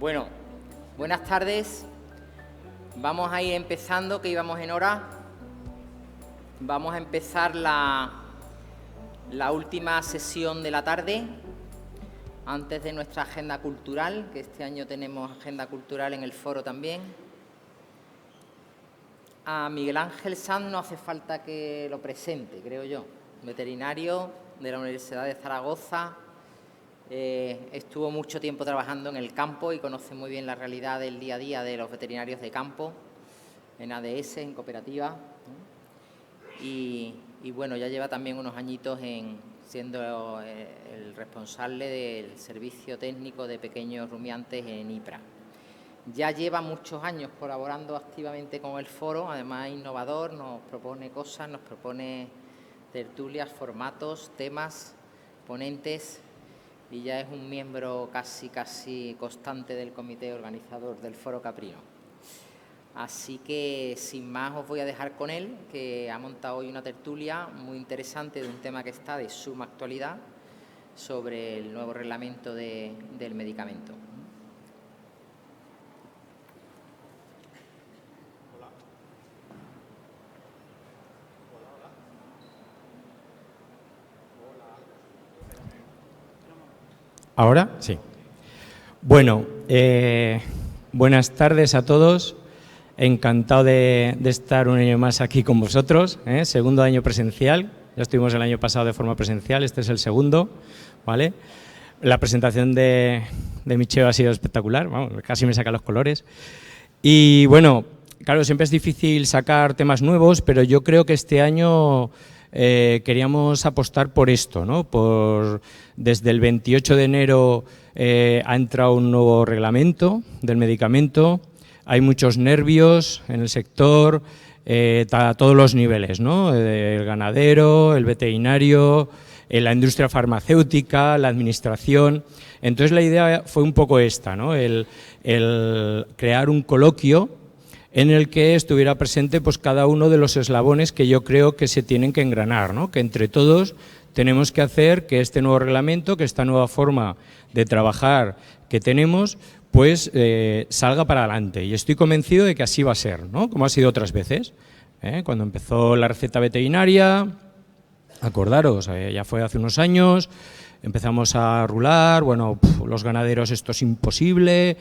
Bueno, buenas tardes. Vamos a ir empezando, que íbamos en hora. Vamos a empezar la última sesión de la tarde, antes de nuestra agenda cultural, que este año tenemos agenda cultural en el foro también. A Miguel Ángel Sanz no hace falta que lo presente, creo yo. Veterinario de la Universidad de Zaragoza. Estuvo mucho tiempo trabajando en el campo y conoce muy bien la realidad del día a día de los veterinarios de campo, en ADS, en cooperativa. Y bueno, ya lleva también unos añitos siendo el responsable del servicio técnico de pequeños rumiantes en IPRA. Ya lleva muchos años colaborando activamente con el foro, además innovador, nos propone cosas, nos propone tertulias, formatos, temas, ponentes, y ya es un miembro casi constante del comité organizador del Foro Caprino. Así que, sin más, os voy a dejar con él, que ha montado hoy una tertulia muy interesante de un tema que está de suma actualidad sobre el nuevo reglamento del medicamento. ¿Ahora? Sí. Bueno, buenas tardes a todos. Encantado de estar un año más aquí con vosotros. Segundo año presencial. Ya estuvimos el año pasado de forma presencial, este es el segundo, ¿vale? La presentación de Micheo ha sido espectacular, vamos, casi me saca los colores. Y bueno, claro, siempre es difícil sacar temas nuevos, pero yo creo que este año queríamos apostar por esto, ¿no? Desde el 28 de enero ha entrado un nuevo reglamento del medicamento, hay muchos nervios en el sector, a todos los niveles, ¿no? El ganadero, el veterinario, la industria farmacéutica, la administración. Entonces la idea fue un poco esta, ¿no? El crear un coloquio en el que estuviera presente pues cada uno de los eslabones que yo creo que se tienen que engranar, ¿no? Que entre todos tenemos que hacer que este nuevo reglamento, que esta nueva forma de trabajar que tenemos, pues salga para adelante. Y estoy convencido de que así va a ser, ¿no? Como ha sido otras veces. Cuando empezó la receta veterinaria, acordaros, ya fue hace unos años, empezamos a rular, bueno, los ganaderos esto es imposible,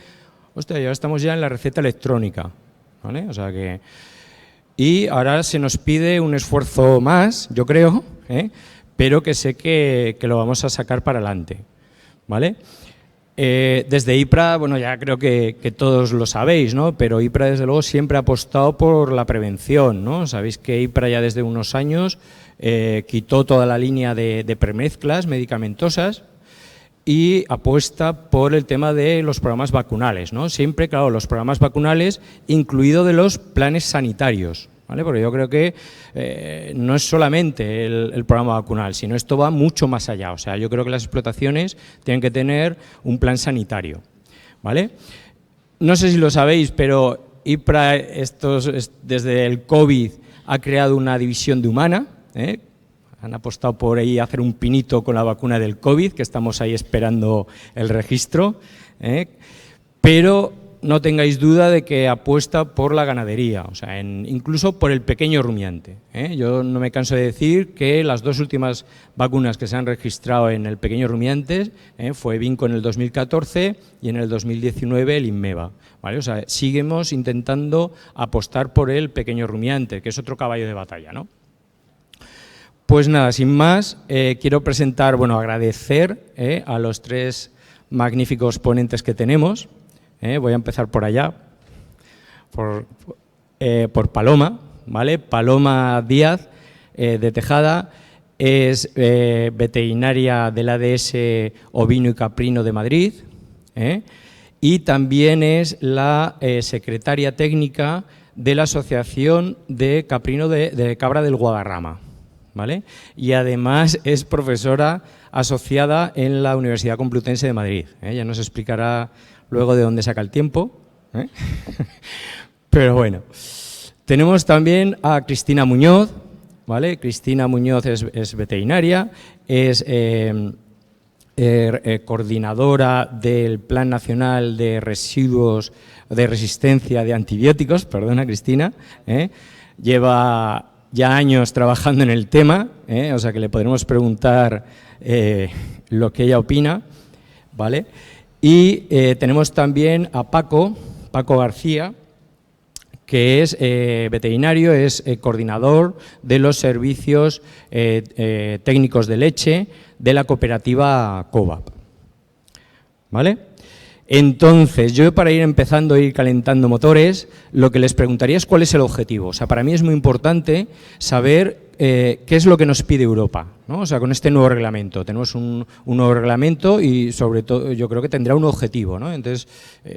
hostia, ya estamos ya en la receta electrónica. ¿Vale? O sea que, y ahora se nos pide un esfuerzo más, yo creo, pero que sé que lo vamos a sacar para adelante, ¿vale? Desde IPRA, bueno, ya creo que todos lo sabéis, ¿no? Pero IPRA, desde luego, siempre ha apostado por la prevención, ¿no? Sabéis que IPRA ya desde unos años quitó toda la línea de premezclas medicamentosas y apuesta por el tema de los programas vacunales, ¿no? Siempre, claro, los programas vacunales, incluido de los planes sanitarios, ¿vale? Porque yo creo que no es solamente el programa vacunal, sino esto va mucho más allá. O sea, yo creo que las explotaciones tienen que tener un plan sanitario, ¿vale? No sé si lo sabéis, pero IPRA desde el COVID ha creado una división de humana, han apostado por ahí a hacer un pinito con la vacuna del COVID, que estamos ahí esperando el registro, pero no tengáis duda de que apuesta por la ganadería, o sea, incluso por el pequeño rumiante. Yo no me canso de decir que las dos últimas vacunas que se han registrado en el pequeño rumiante fue Vinco en el 2014 y en el 2019 el Inmeva, ¿vale? O sea, seguimos intentando apostar por el pequeño rumiante, que es otro caballo de batalla, ¿no? Pues nada, sin más, quiero presentar, bueno, agradecer a los tres magníficos ponentes que tenemos. Voy a empezar por allá, por Paloma, ¿vale? Paloma Díaz, de Tejada, es veterinaria del ADS Ovino y Caprino de Madrid, y también es la secretaria técnica de la Asociación de Caprino de Cabra del Guadarrama, ¿vale? Y además es profesora asociada en la Universidad Complutense de Madrid. Ya nos explicará luego de dónde saca el tiempo, pero bueno. Tenemos también a Cristina Muñoz, ¿vale? Cristina Muñoz es veterinaria, es coordinadora del Plan Nacional de Residuos de Resistencia de Antibióticos, perdona Cristina, lleva ya años trabajando en el tema, o sea que le podremos preguntar lo que ella opina, ¿vale? Y tenemos también a Paco García, que es veterinario, es coordinador de los servicios técnicos de leche de la cooperativa COVAP, ¿vale? Entonces, yo para ir empezando a ir calentando motores, lo que les preguntaría es cuál es el objetivo. O sea, para mí es muy importante saber qué es lo que nos pide Europa, ¿no? O sea, con este nuevo reglamento. Tenemos un nuevo reglamento y, sobre todo, yo creo que tendrá un objetivo, ¿no? Entonces,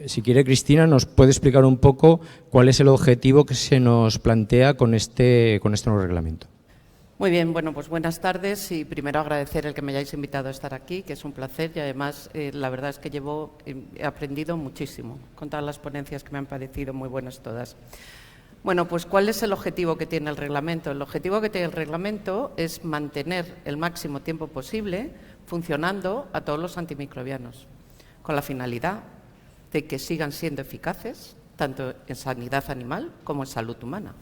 si quiere, Cristina, nos puede explicar un poco cuál es el objetivo que se nos plantea con este nuevo reglamento. Muy bien, bueno, pues buenas tardes y primero agradecer el que me hayáis invitado a estar aquí, que es un placer y además la verdad es que he aprendido muchísimo con todas las ponencias que me han parecido muy buenas todas. Bueno, pues ¿cuál es el objetivo que tiene el reglamento? El objetivo que tiene el reglamento es mantener el máximo tiempo posible funcionando a todos los antimicrobianos, con la finalidad de que sigan siendo eficaces tanto en sanidad animal como en salud humana.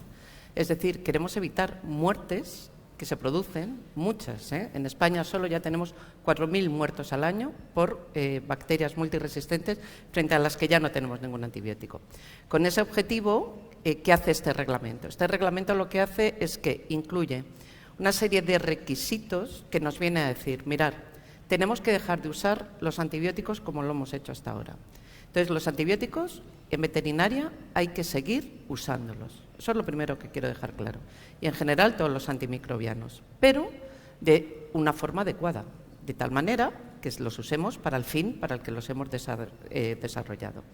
Es decir, queremos evitar muertes que se producen, muchas. En España solo ya tenemos 4.000 muertos al año por bacterias multiresistentes frente a las que ya no tenemos ningún antibiótico. Con ese objetivo, ¿qué hace este reglamento? Este reglamento lo que hace es que incluye una serie de requisitos que nos viene a decir, mirad, tenemos que dejar de usar los antibióticos como lo hemos hecho hasta ahora. Entonces, los antibióticos en veterinaria hay que seguir usándolos. Eso es lo primero que quiero dejar claro. Y en general todos los antimicrobianos, pero de una forma adecuada, de tal manera que los usemos para el fin para el que los hemos desarrollado.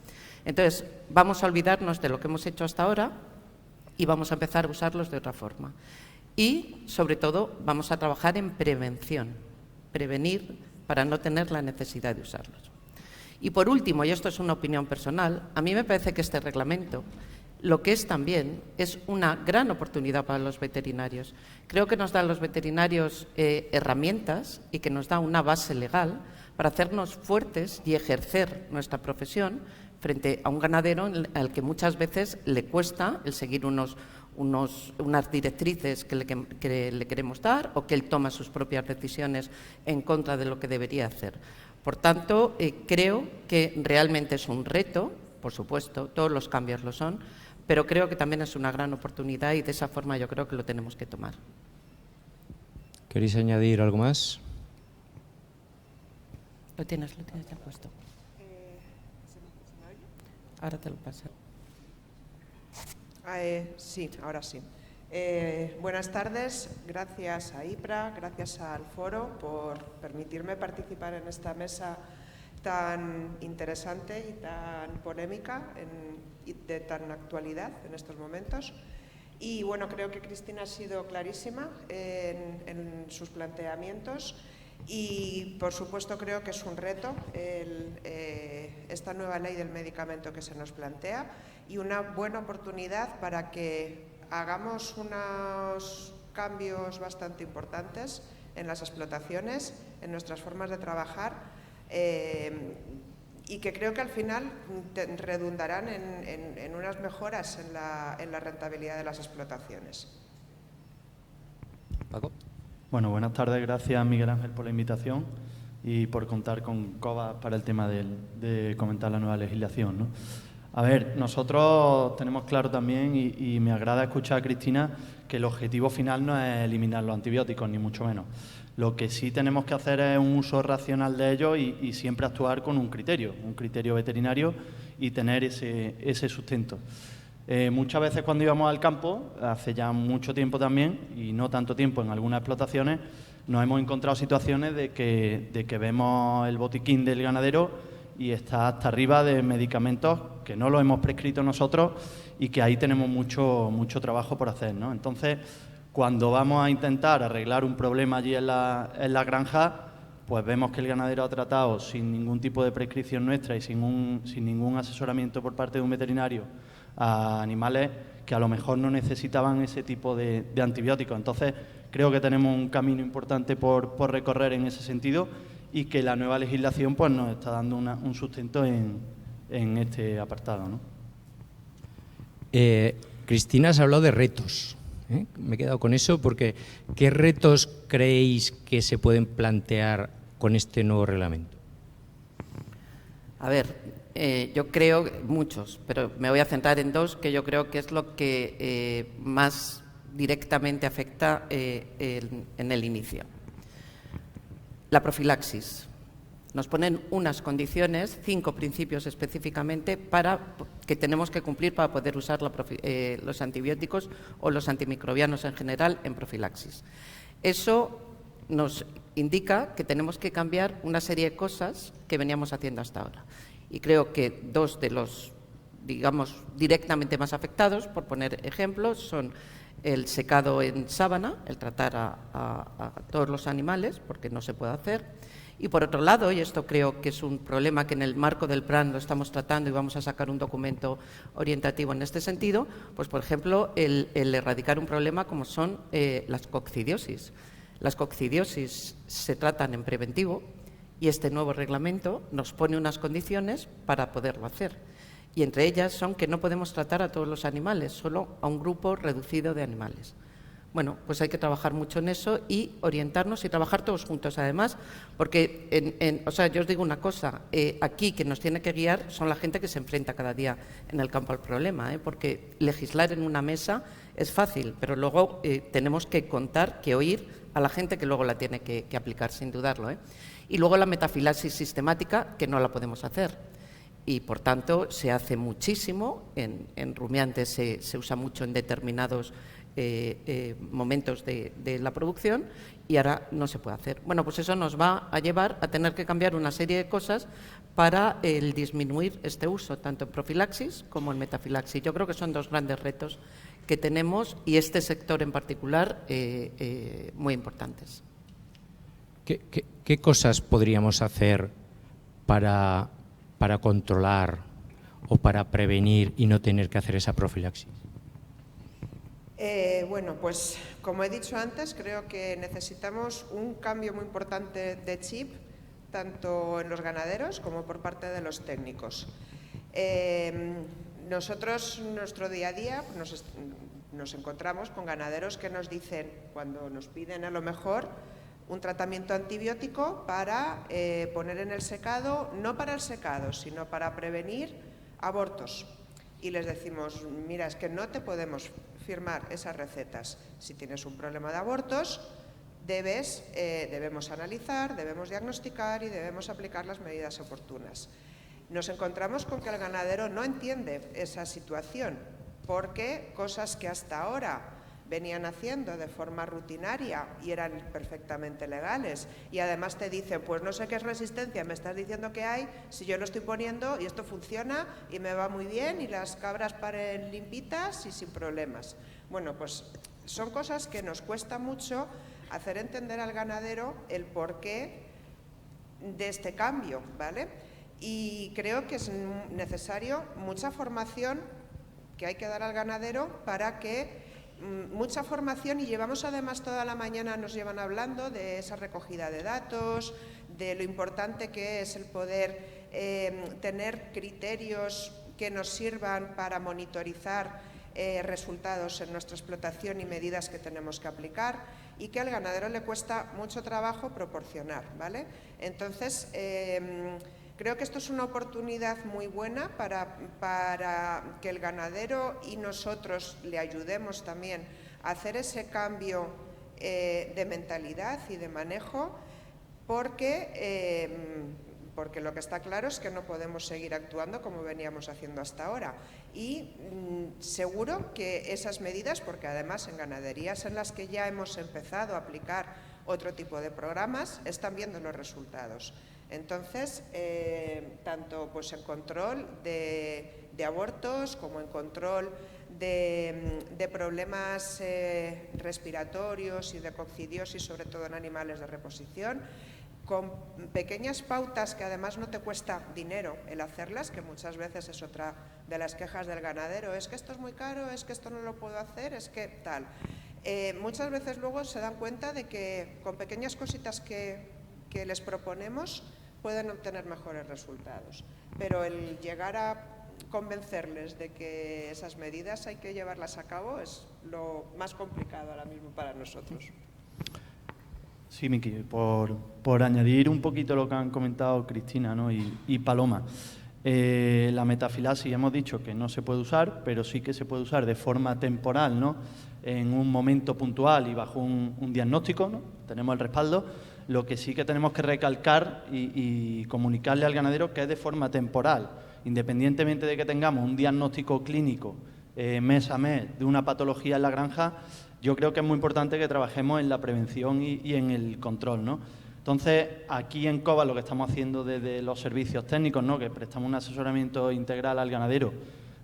Entonces, vamos a olvidarnos de lo que hemos hecho hasta ahora y vamos a empezar a usarlos de otra forma. Y, sobre todo, vamos a trabajar en prevención, prevenir para no tener la necesidad de usarlos. Y por último, y esto es una opinión personal, a mí me parece que este reglamento lo que es también es una gran oportunidad para los veterinarios. Creo que nos da a los veterinarios herramientas y que nos da una base legal para hacernos fuertes y ejercer nuestra profesión frente a un ganadero al que muchas veces le cuesta el seguir unas directrices que le queremos dar o que él toma sus propias decisiones en contra de lo que debería hacer. Por tanto, creo que realmente es un reto, por supuesto, todos los cambios lo son, pero creo que también es una gran oportunidad y de esa forma yo creo que lo tenemos que tomar. ¿Queréis añadir algo más? Lo tienes ya puesto. Ahora te lo paso. Sí, ahora sí. Buenas tardes, gracias a IPRA, gracias al foro por permitirme participar en esta mesa tan interesante y tan polémica y de tan actualidad en estos momentos. Y bueno, creo que Cristina ha sido clarísima en sus planteamientos y por supuesto creo que es un reto esta nueva ley del medicamento que se nos plantea y una buena oportunidad para que hagamos unos cambios bastante importantes en las explotaciones, en nuestras formas de trabajar y que creo que al final redundarán en unas mejoras en la rentabilidad de las explotaciones. Paco. Bueno, buenas tardes. Gracias, Miguel Ángel, por la invitación y por contar con COVAP para el tema de comentar la nueva legislación, ¿no? A ver, nosotros tenemos claro también, y me agrada escuchar a Cristina, que el objetivo final no es eliminar los antibióticos, ni mucho menos. Lo que sí tenemos que hacer es un uso racional de ellos y siempre actuar con un criterio veterinario y tener ese sustento. Muchas veces cuando íbamos al campo, hace ya mucho tiempo también, y no tanto tiempo en algunas explotaciones, nos hemos encontrado situaciones de que vemos el botiquín del ganadero y está hasta arriba de medicamentos que no los hemos prescrito nosotros y que ahí tenemos mucho trabajo por hacer, ¿no? Entonces, cuando vamos a intentar arreglar un problema allí en la granja, pues vemos que el ganadero ha tratado sin ningún tipo de prescripción nuestra y sin ningún asesoramiento por parte de un veterinario a animales que a lo mejor no necesitaban ese tipo de antibióticos. Entonces, creo que tenemos un camino importante por recorrer en ese sentido y que la nueva legislación pues, nos está dando un sustento en este apartado, ¿no? Cristina, has hablado de retos. Me he quedado con eso porque ¿qué retos creéis que se pueden plantear con este nuevo reglamento? A ver, yo creo muchos, pero me voy a centrar en dos que yo creo que es lo que más directamente afecta en el inicio. La profilaxis. Nos ponen unas condiciones, 5 principios específicamente, que tenemos que cumplir para poder usar los antibióticos o los antimicrobianos en general en profilaxis. Eso nos indica que tenemos que cambiar una serie de cosas que veníamos haciendo hasta ahora. Y creo que 2 de los, digamos, directamente más afectados, por poner ejemplos, son el secado en sábana, el tratar a todos los animales, porque no se puede hacer. Y por otro lado, y esto creo que es un problema que en el marco del plan lo estamos tratando y vamos a sacar un documento orientativo en este sentido, pues por ejemplo, el erradicar un problema como son las coccidiosis. Las coccidiosis se tratan en preventivo y este nuevo reglamento nos pone unas condiciones para poderlo hacer. Y entre ellas son que no podemos tratar a todos los animales, solo a un grupo reducido de animales. Bueno, pues hay que trabajar mucho en eso y orientarnos y trabajar todos juntos, además, porque, o sea, yo os digo una cosa, aquí quien nos tiene que guiar son la gente que se enfrenta cada día en el campo al problema, porque legislar en una mesa es fácil, pero luego tenemos que contar, que oír a la gente que luego la tiene que aplicar, sin dudarlo. Y luego la metafilaxis sistemática, que no la podemos hacer. Y, por tanto, se hace muchísimo, en rumiantes se usa mucho en determinados momentos de la producción y ahora no se puede hacer. Bueno, pues eso nos va a llevar a tener que cambiar una serie de cosas para el disminuir este uso, tanto en profilaxis como en metafilaxis. Yo creo que son 2 grandes retos que tenemos y este sector en particular muy importantes. ¿Qué cosas podríamos hacer para controlar o para prevenir y no tener que hacer esa profilaxis? Bueno, pues como he dicho antes, creo que necesitamos un cambio muy importante de chip, tanto en los ganaderos como por parte de los técnicos. Nosotros, en nuestro día a día, nos encontramos con ganaderos que nos dicen, cuando nos piden a lo mejor un tratamiento antibiótico para poner en el secado, no para el secado, sino para prevenir abortos. Y les decimos, mira, es que no te podemos firmar esas recetas. Si tienes un problema de abortos, debemos analizar, debemos diagnosticar y debemos aplicar las medidas oportunas. Nos encontramos con que el ganadero no entiende esa situación, porque cosas que hasta ahora venían haciendo de forma rutinaria y eran perfectamente legales y además te dicen, pues no sé qué es resistencia, me estás diciendo que hay, si yo lo estoy poniendo y esto funciona y me va muy bien y las cabras paren limpitas y sin problemas. Bueno, pues son cosas que nos cuesta mucho hacer entender al ganadero el porqué de este cambio, ¿vale? Y creo que es necesario mucha formación que hay que dar al ganadero para que mucha formación, y llevamos además toda la mañana, nos llevan hablando de esa recogida de datos, de lo importante que es el poder tener criterios que nos sirvan para monitorizar resultados en nuestra explotación y medidas que tenemos que aplicar, y que al ganadero le cuesta mucho trabajo proporcionar, ¿vale? Entonces, creo que esto es una oportunidad muy buena para que el ganadero y nosotros le ayudemos también a hacer ese cambio de mentalidad y de manejo, porque lo que está claro es que no podemos seguir actuando como veníamos haciendo hasta ahora. Y seguro que esas medidas, porque además en ganaderías en las que ya hemos empezado a aplicar otro tipo de programas, están viendo los resultados. Entonces, tanto pues en control de abortos como en control de problemas respiratorios y de coccidiosis, sobre todo en animales de reposición, con pequeñas pautas que además no te cuesta dinero el hacerlas, que muchas veces es otra de las quejas del ganadero, es que esto es muy caro, es que esto no lo puedo hacer, es que tal. Muchas veces luego se dan cuenta de que con pequeñas cositas que que les proponemos pueden obtener mejores resultados. Pero el llegar a convencerles de que esas medidas hay que llevarlas a cabo es lo más complicado ahora mismo para nosotros. Sí, Miki, por añadir un poquito lo que han comentado Cristina, ¿no? y Paloma. La metafilaxis hemos dicho que no se puede usar, pero sí que se puede usar de forma temporal, ¿no? En un momento puntual y bajo un diagnóstico, ¿no? Tenemos el respaldo. Lo que sí que tenemos que recalcar y comunicarle al ganadero que es de forma temporal, independientemente de que tengamos un diagnóstico clínico mes a mes de una patología en la granja. Yo creo que es muy importante que trabajemos en la prevención y en el control, ¿no? Entonces, aquí en COVA lo que estamos haciendo desde los servicios técnicos, ¿no? Que prestamos un asesoramiento integral al ganadero,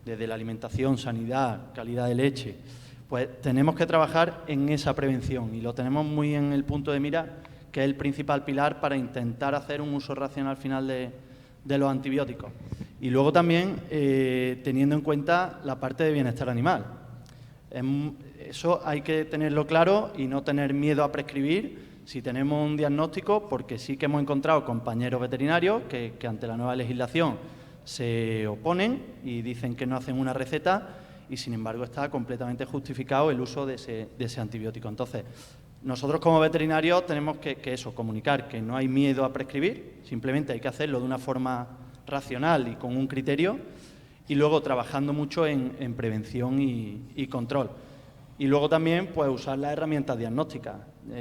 desde la alimentación, sanidad, calidad de leche, pues tenemos que trabajar en esa prevención y lo tenemos muy en el punto de mira, que es el principal pilar para intentar hacer un uso racional final de los antibióticos. Y luego también teniendo en cuenta la parte de bienestar animal. Eso hay que tenerlo claro y no tener miedo a prescribir si tenemos un diagnóstico, porque sí que hemos encontrado compañeros veterinarios que ante la nueva legislación se oponen y dicen que no hacen una receta y, sin embargo, está completamente justificado el uso de ese antibiótico. Entonces, nosotros como veterinarios tenemos que comunicar que no hay miedo a prescribir, simplemente hay que hacerlo de una forma racional y con un criterio, y luego trabajando mucho en prevención y control. Y luego también pues usar las herramientas diagnósticas.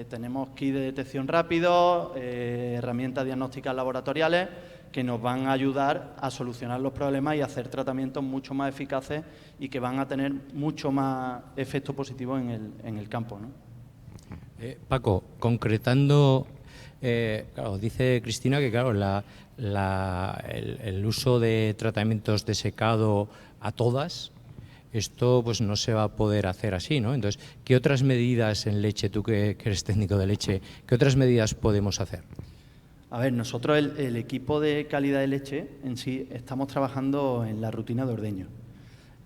Tenemos kits de detección rápido, herramientas diagnósticas laboratoriales que nos van a ayudar a solucionar los problemas y a hacer tratamientos mucho más eficaces y que van a tener mucho más efecto positivo en el campo, ¿no? Paco, concretando, claro, dice Cristina que claro, el uso de tratamientos de secado a todas, esto pues no se va a poder hacer así, ¿no? Entonces, ¿qué otras medidas en leche, tú que eres técnico de leche, qué otras medidas podemos hacer? A ver, nosotros el equipo de calidad de leche en sí estamos trabajando en la rutina de ordeño.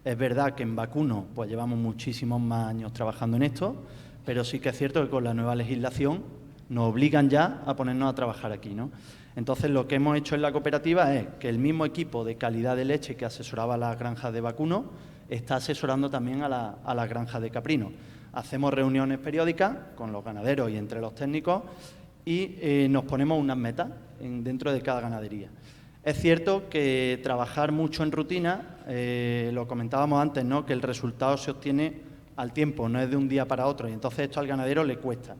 Es verdad que en vacuno pues llevamos muchísimos más años trabajando en esto, pero sí que es cierto que con la nueva legislación nos obligan ya a ponernos a trabajar aquí, ¿no? Entonces, lo que hemos hecho en la cooperativa es que el mismo equipo de calidad de leche que asesoraba a las granjas de vacuno está asesorando también a las granjas de caprino. Hacemos reuniones periódicas con los ganaderos y entre los técnicos y nos ponemos unas metas dentro de cada ganadería. Es cierto que trabajar mucho en rutina, lo comentábamos antes, ¿no? Que el resultado se obtiene al tiempo, no es de un día para otro, y entonces esto al ganadero le cuesta.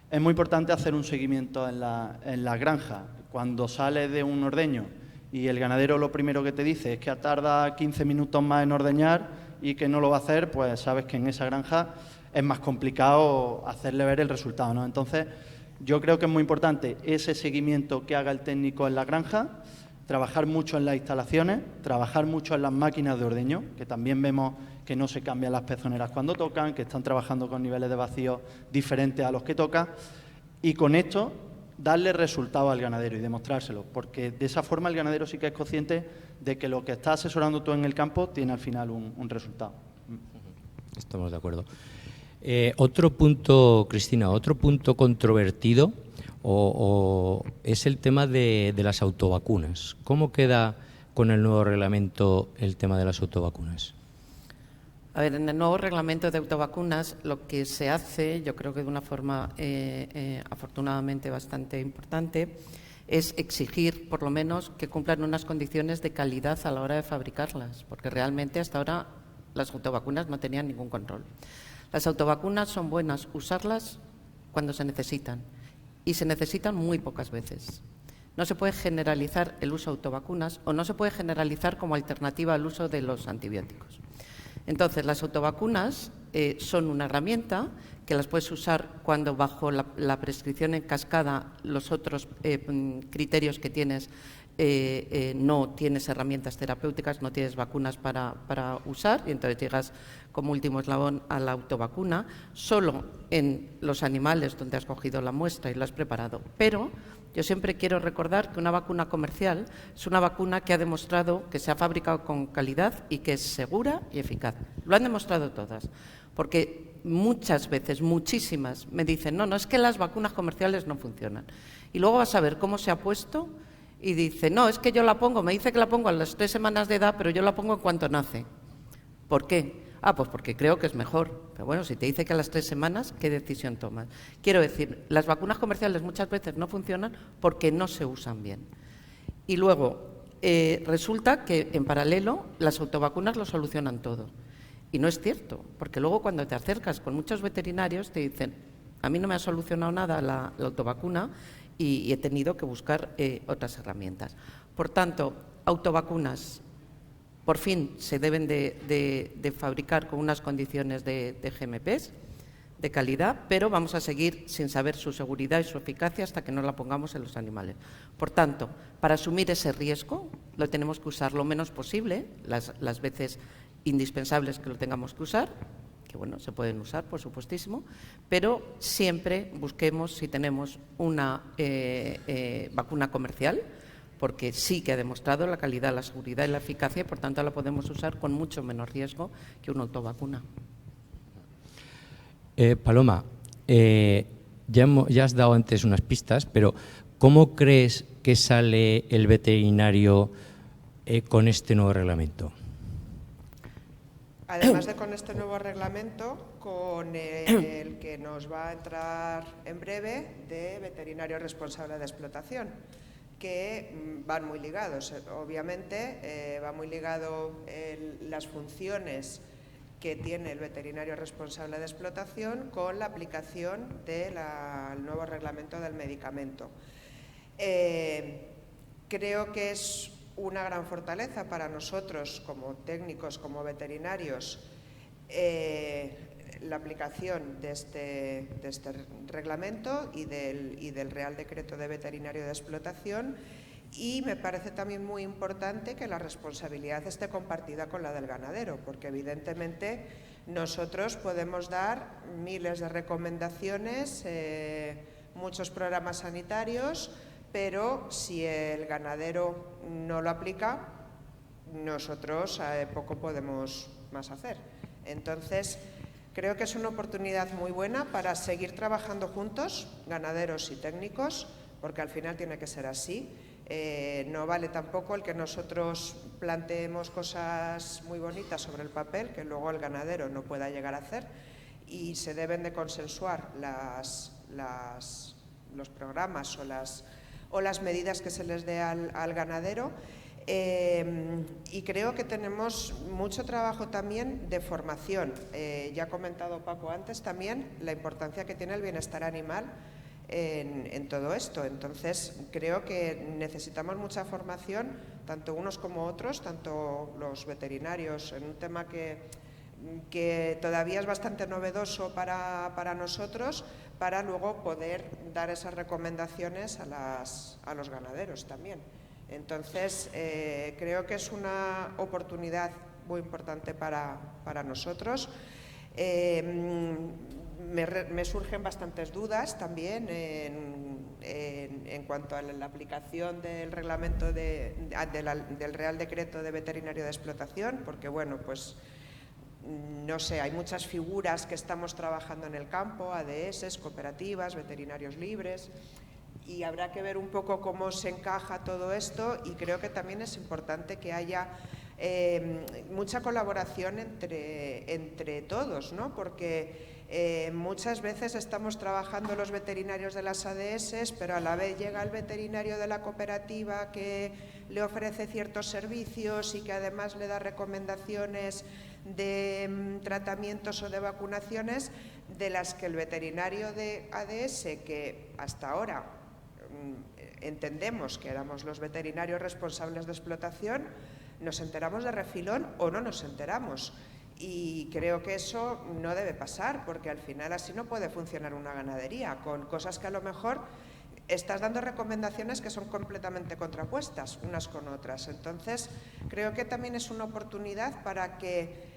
Es muy importante hacer un seguimiento en la granja. Cuando sales de un ordeño y el ganadero lo primero que te dice es que tarda 15 minutos más en ordeñar y que no lo va a hacer, pues sabes que en esa granja es más complicado hacerle ver el resultado, ¿no? Entonces, yo creo que es muy importante ese seguimiento que haga el técnico en la granja, trabajar mucho en las instalaciones, trabajar mucho en las máquinas de ordeño, que también vemos que no se cambian las pezoneras cuando tocan, que están trabajando con niveles de vacío diferentes a los que toca, y con esto darle resultado al ganadero y demostrárselo, porque de esa forma el ganadero sí que es consciente de que lo que está asesorando tú en el campo tiene al final un resultado. Estamos de acuerdo. Otro punto, Cristina, otro punto controvertido es el tema de las autovacunas. ¿Cómo queda con el nuevo reglamento el tema de las autovacunas? A ver, en el nuevo reglamento de autovacunas lo que se hace, yo creo que de una forma afortunadamente bastante importante, es exigir por lo menos que cumplan unas condiciones de calidad a la hora de fabricarlas, porque realmente hasta ahora las autovacunas no tenían ningún control. Las autovacunas son buenas usarlas cuando se necesitan y se necesitan muy pocas veces. No se puede generalizar el uso de autovacunas o no se puede generalizar como alternativa al uso de los antibióticos. Entonces, las autovacunas son una herramienta que las puedes usar cuando bajo la prescripción en cascada los otros criterios que tienes no tienes herramientas terapéuticas, no tienes vacunas para usar y entonces llegas como último eslabón a la autovacuna, solo en los animales donde has cogido la muestra y lo has preparado. Pero yo siempre quiero recordar que una vacuna comercial es una vacuna que ha demostrado que se ha fabricado con calidad y que es segura y eficaz. Lo han demostrado todas, porque muchas veces, muchísimas, me dicen, no, es que las vacunas comerciales no funcionan. Y luego vas a ver cómo se ha puesto y dice, no, es que yo la pongo, me dice que la pongo a las 3 semanas de edad, pero yo la pongo en cuanto nace. ¿Por qué? Pues porque creo que es mejor. Pero bueno, si te dice que a las 3 semanas, ¿qué decisión tomas? Quiero decir, las vacunas comerciales muchas veces no funcionan porque no se usan bien. Y luego, resulta que en paralelo las autovacunas lo solucionan todo. Y no es cierto, porque luego cuando te acercas con muchos veterinarios te dicen, a mí no me ha solucionado nada la autovacuna y he tenido que buscar otras herramientas. Por tanto, autovacunas por fin se deben de fabricar con unas condiciones de GMPs de calidad, pero vamos a seguir sin saber su seguridad y su eficacia hasta que no la pongamos en los animales. Por tanto, para asumir ese riesgo lo tenemos que usar lo menos posible, las veces indispensables que lo tengamos que usar, que bueno, se pueden usar, por supuestísimo, pero siempre busquemos si tenemos una vacuna comercial, porque sí que ha demostrado la calidad, la seguridad y la eficacia y por tanto la podemos usar con mucho menos riesgo que una autovacuna. Paloma, ya has dado antes unas pistas, pero ¿cómo crees que sale el veterinario con este nuevo reglamento? Además de con este nuevo reglamento, con el que nos va a entrar en breve de veterinario responsable de explotación, que van muy ligados. Obviamente va muy ligado las funciones que tiene el veterinario responsable de explotación con la aplicación del nuevo reglamento del medicamento. Creo que es una gran fortaleza para nosotros como técnicos, como veterinarios, la aplicación de este reglamento y del Real Decreto de Veterinario de Explotación, y me parece también muy importante que la responsabilidad esté compartida con la del ganadero, porque evidentemente nosotros podemos dar miles de recomendaciones, muchos programas sanitarios, pero si el ganadero no lo aplica, nosotros poco podemos más hacer. Entonces, creo que es una oportunidad muy buena para seguir trabajando juntos, ganaderos y técnicos, porque al final tiene que ser así. No vale tampoco el que nosotros planteemos cosas muy bonitas sobre el papel que luego el ganadero no pueda llegar a hacer, y se deben de consensuar los programas o las medidas que se les dé al ganadero. Y creo que tenemos mucho trabajo también de formación. Ya ha comentado Paco antes también la importancia que tiene el bienestar animal en todo esto. Entonces, creo que necesitamos mucha formación, tanto unos como otros, tanto los veterinarios, en un tema que todavía es bastante novedoso para nosotros, para luego poder dar esas recomendaciones a los ganaderos también. Entonces, creo que es una oportunidad muy importante para nosotros. Me surgen bastantes dudas también en cuanto a la aplicación del reglamento del Real Decreto de Veterinario de Explotación, porque bueno, pues no sé, hay muchas figuras que estamos trabajando en el campo, ADS, cooperativas, veterinarios libres, y habrá que ver un poco cómo se encaja todo esto, y creo que también es importante que haya mucha colaboración entre todos, ¿no? Porque muchas veces estamos trabajando los veterinarios de las ADS, pero a la vez llega el veterinario de la cooperativa que le ofrece ciertos servicios y que además le da recomendaciones de tratamientos o de vacunaciones de las que el veterinario de ADS, que hasta ahora entendemos que éramos los veterinarios responsables de explotación, nos enteramos de refilón o no nos enteramos. Y creo que eso no debe pasar, porque al final así no puede funcionar una ganadería, con cosas que a lo mejor estás dando recomendaciones que son completamente contrapuestas unas con otras. Entonces, creo que también es una oportunidad para que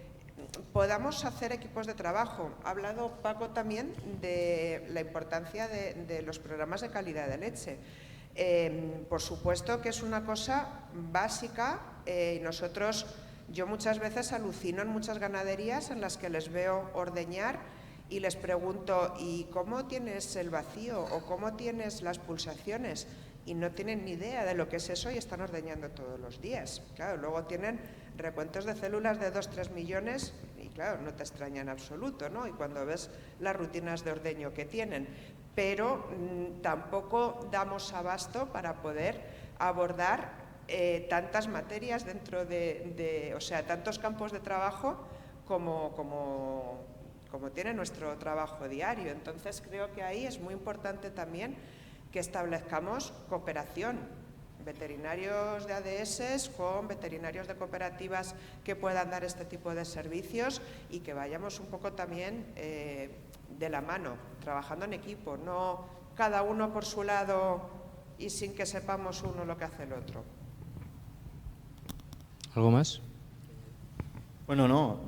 podamos hacer equipos de trabajo. Ha hablado Paco también de la importancia de los programas de calidad de leche. Por supuesto que es una cosa básica, y yo muchas veces alucino en muchas ganaderías en las que les veo ordeñar y les pregunto, ¿y cómo tienes el vacío o cómo tienes las pulsaciones? Y no tienen ni idea de lo que es eso y están ordeñando todos los días. Claro, luego tienen recuentos de células de 2-3 millones y claro, no te extraña en absoluto, ¿no? Y cuando ves las rutinas de ordeño que tienen, pero tampoco damos abasto para poder abordar tantas materias dentro o sea, tantos campos de trabajo como tiene nuestro trabajo diario. Entonces creo que ahí es muy importante también que establezcamos cooperación, veterinarios de ADS con veterinarios de cooperativas que puedan dar este tipo de servicios y que vayamos un poco también de la mano, trabajando en equipo, no cada uno por su lado y sin que sepamos uno lo que hace el otro. ¿Algo más? Bueno, no,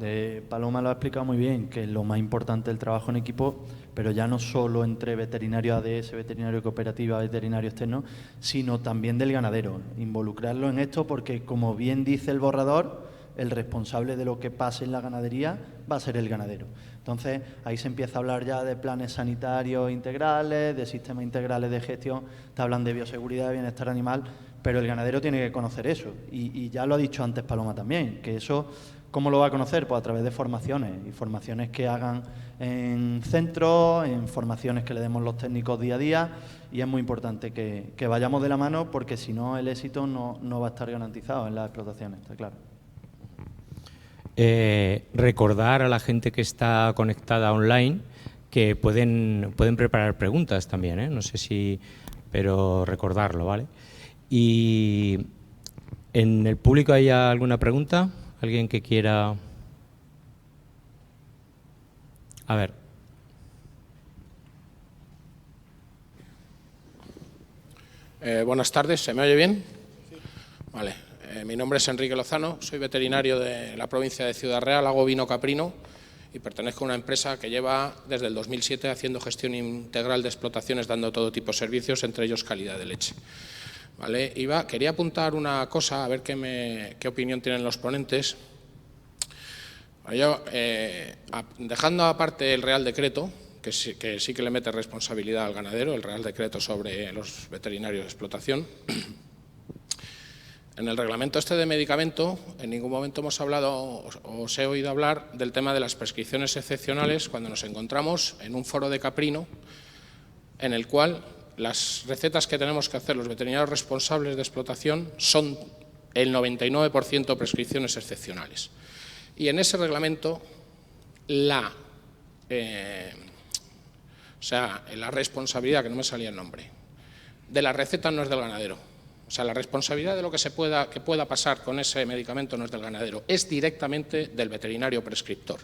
Paloma lo ha explicado muy bien, que es lo más importante el trabajo en equipo, pero ya no solo entre veterinario ADS, veterinario cooperativa, veterinario externo, sino también del ganadero. Involucrarlo en esto porque, como bien dice el borrador, el responsable de lo que pase en la ganadería va a ser el ganadero. Entonces, ahí se empieza a hablar ya de planes sanitarios integrales, de sistemas integrales de gestión, te hablan de bioseguridad, de bienestar animal, pero el ganadero tiene que conocer eso. Y ya lo ha dicho antes Paloma también, que eso, ¿cómo lo va a conocer? Pues a través de formaciones, y formaciones que hagan en centros, en formaciones que le demos los técnicos día a día, y es muy importante que vayamos de la mano porque si no el éxito no va a estar garantizado en las explotaciones, está claro. Recordar a la gente que está conectada online que pueden preparar preguntas también, ¿eh? No sé si, pero recordarlo, ¿vale? Y ¿en el público hay alguna pregunta? ¿Alguien que quiera? A ver. Buenas tardes, ¿se me oye bien? Sí. Vale. Mi nombre es Enrique Lozano, soy veterinario de la provincia de Ciudad Real, hago vino caprino y pertenezco a una empresa que lleva desde el 2007 haciendo gestión integral de explotaciones, dando todo tipo de servicios, entre ellos calidad de leche. Vale. Quería apuntar una cosa, a ver qué opinión tienen los ponentes. Yo, dejando aparte el Real Decreto, que sí que le mete responsabilidad al ganadero, el Real Decreto sobre los veterinarios de explotación. En el reglamento este de medicamento, en ningún momento hemos hablado o os he oído hablar del tema de las prescripciones excepcionales cuando nos encontramos en un foro de caprino en el cual las recetas que tenemos que hacer los veterinarios responsables de explotación son el 99% prescripciones excepcionales. Y en ese reglamento la responsabilidad, que no me salía el nombre, de la receta no es del ganadero. O sea, la responsabilidad de lo que pueda pasar con ese medicamento no es del ganadero, es directamente del veterinario prescriptor.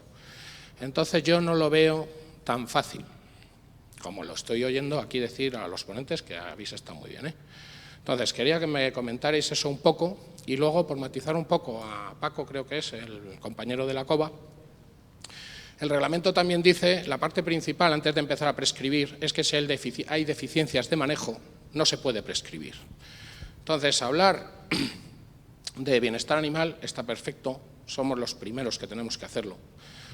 Entonces yo no lo veo tan fácil, como lo estoy oyendo aquí decir a los ponentes, que habéis estado muy bien, ¿eh? Entonces quería que me comentarais eso un poco y luego, por matizar un poco a Paco, creo que es el compañero de la COBA, el reglamento también dice, la parte principal antes de empezar a prescribir, es que si hay deficiencias de manejo, no se puede prescribir. Entonces, hablar de bienestar animal está perfecto, somos los primeros que tenemos que hacerlo,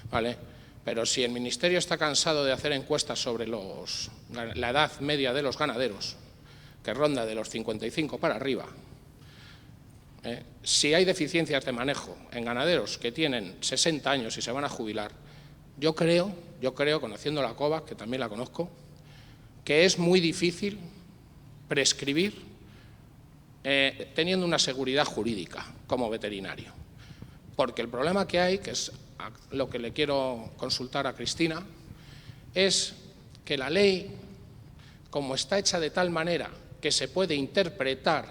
¿vale? Pero si el Ministerio está cansado de hacer encuestas sobre la edad media de los ganaderos, que ronda de los 55 para arriba, si hay deficiencias de manejo en ganaderos que tienen 60 años y se van a jubilar, yo creo, conociendo la COBA, que también la conozco, que es muy difícil prescribir teniendo una seguridad jurídica como veterinario. Porque el problema que hay, que es lo que le quiero consultar a Cristina, es que la ley, como está hecha de tal manera que se puede interpretar,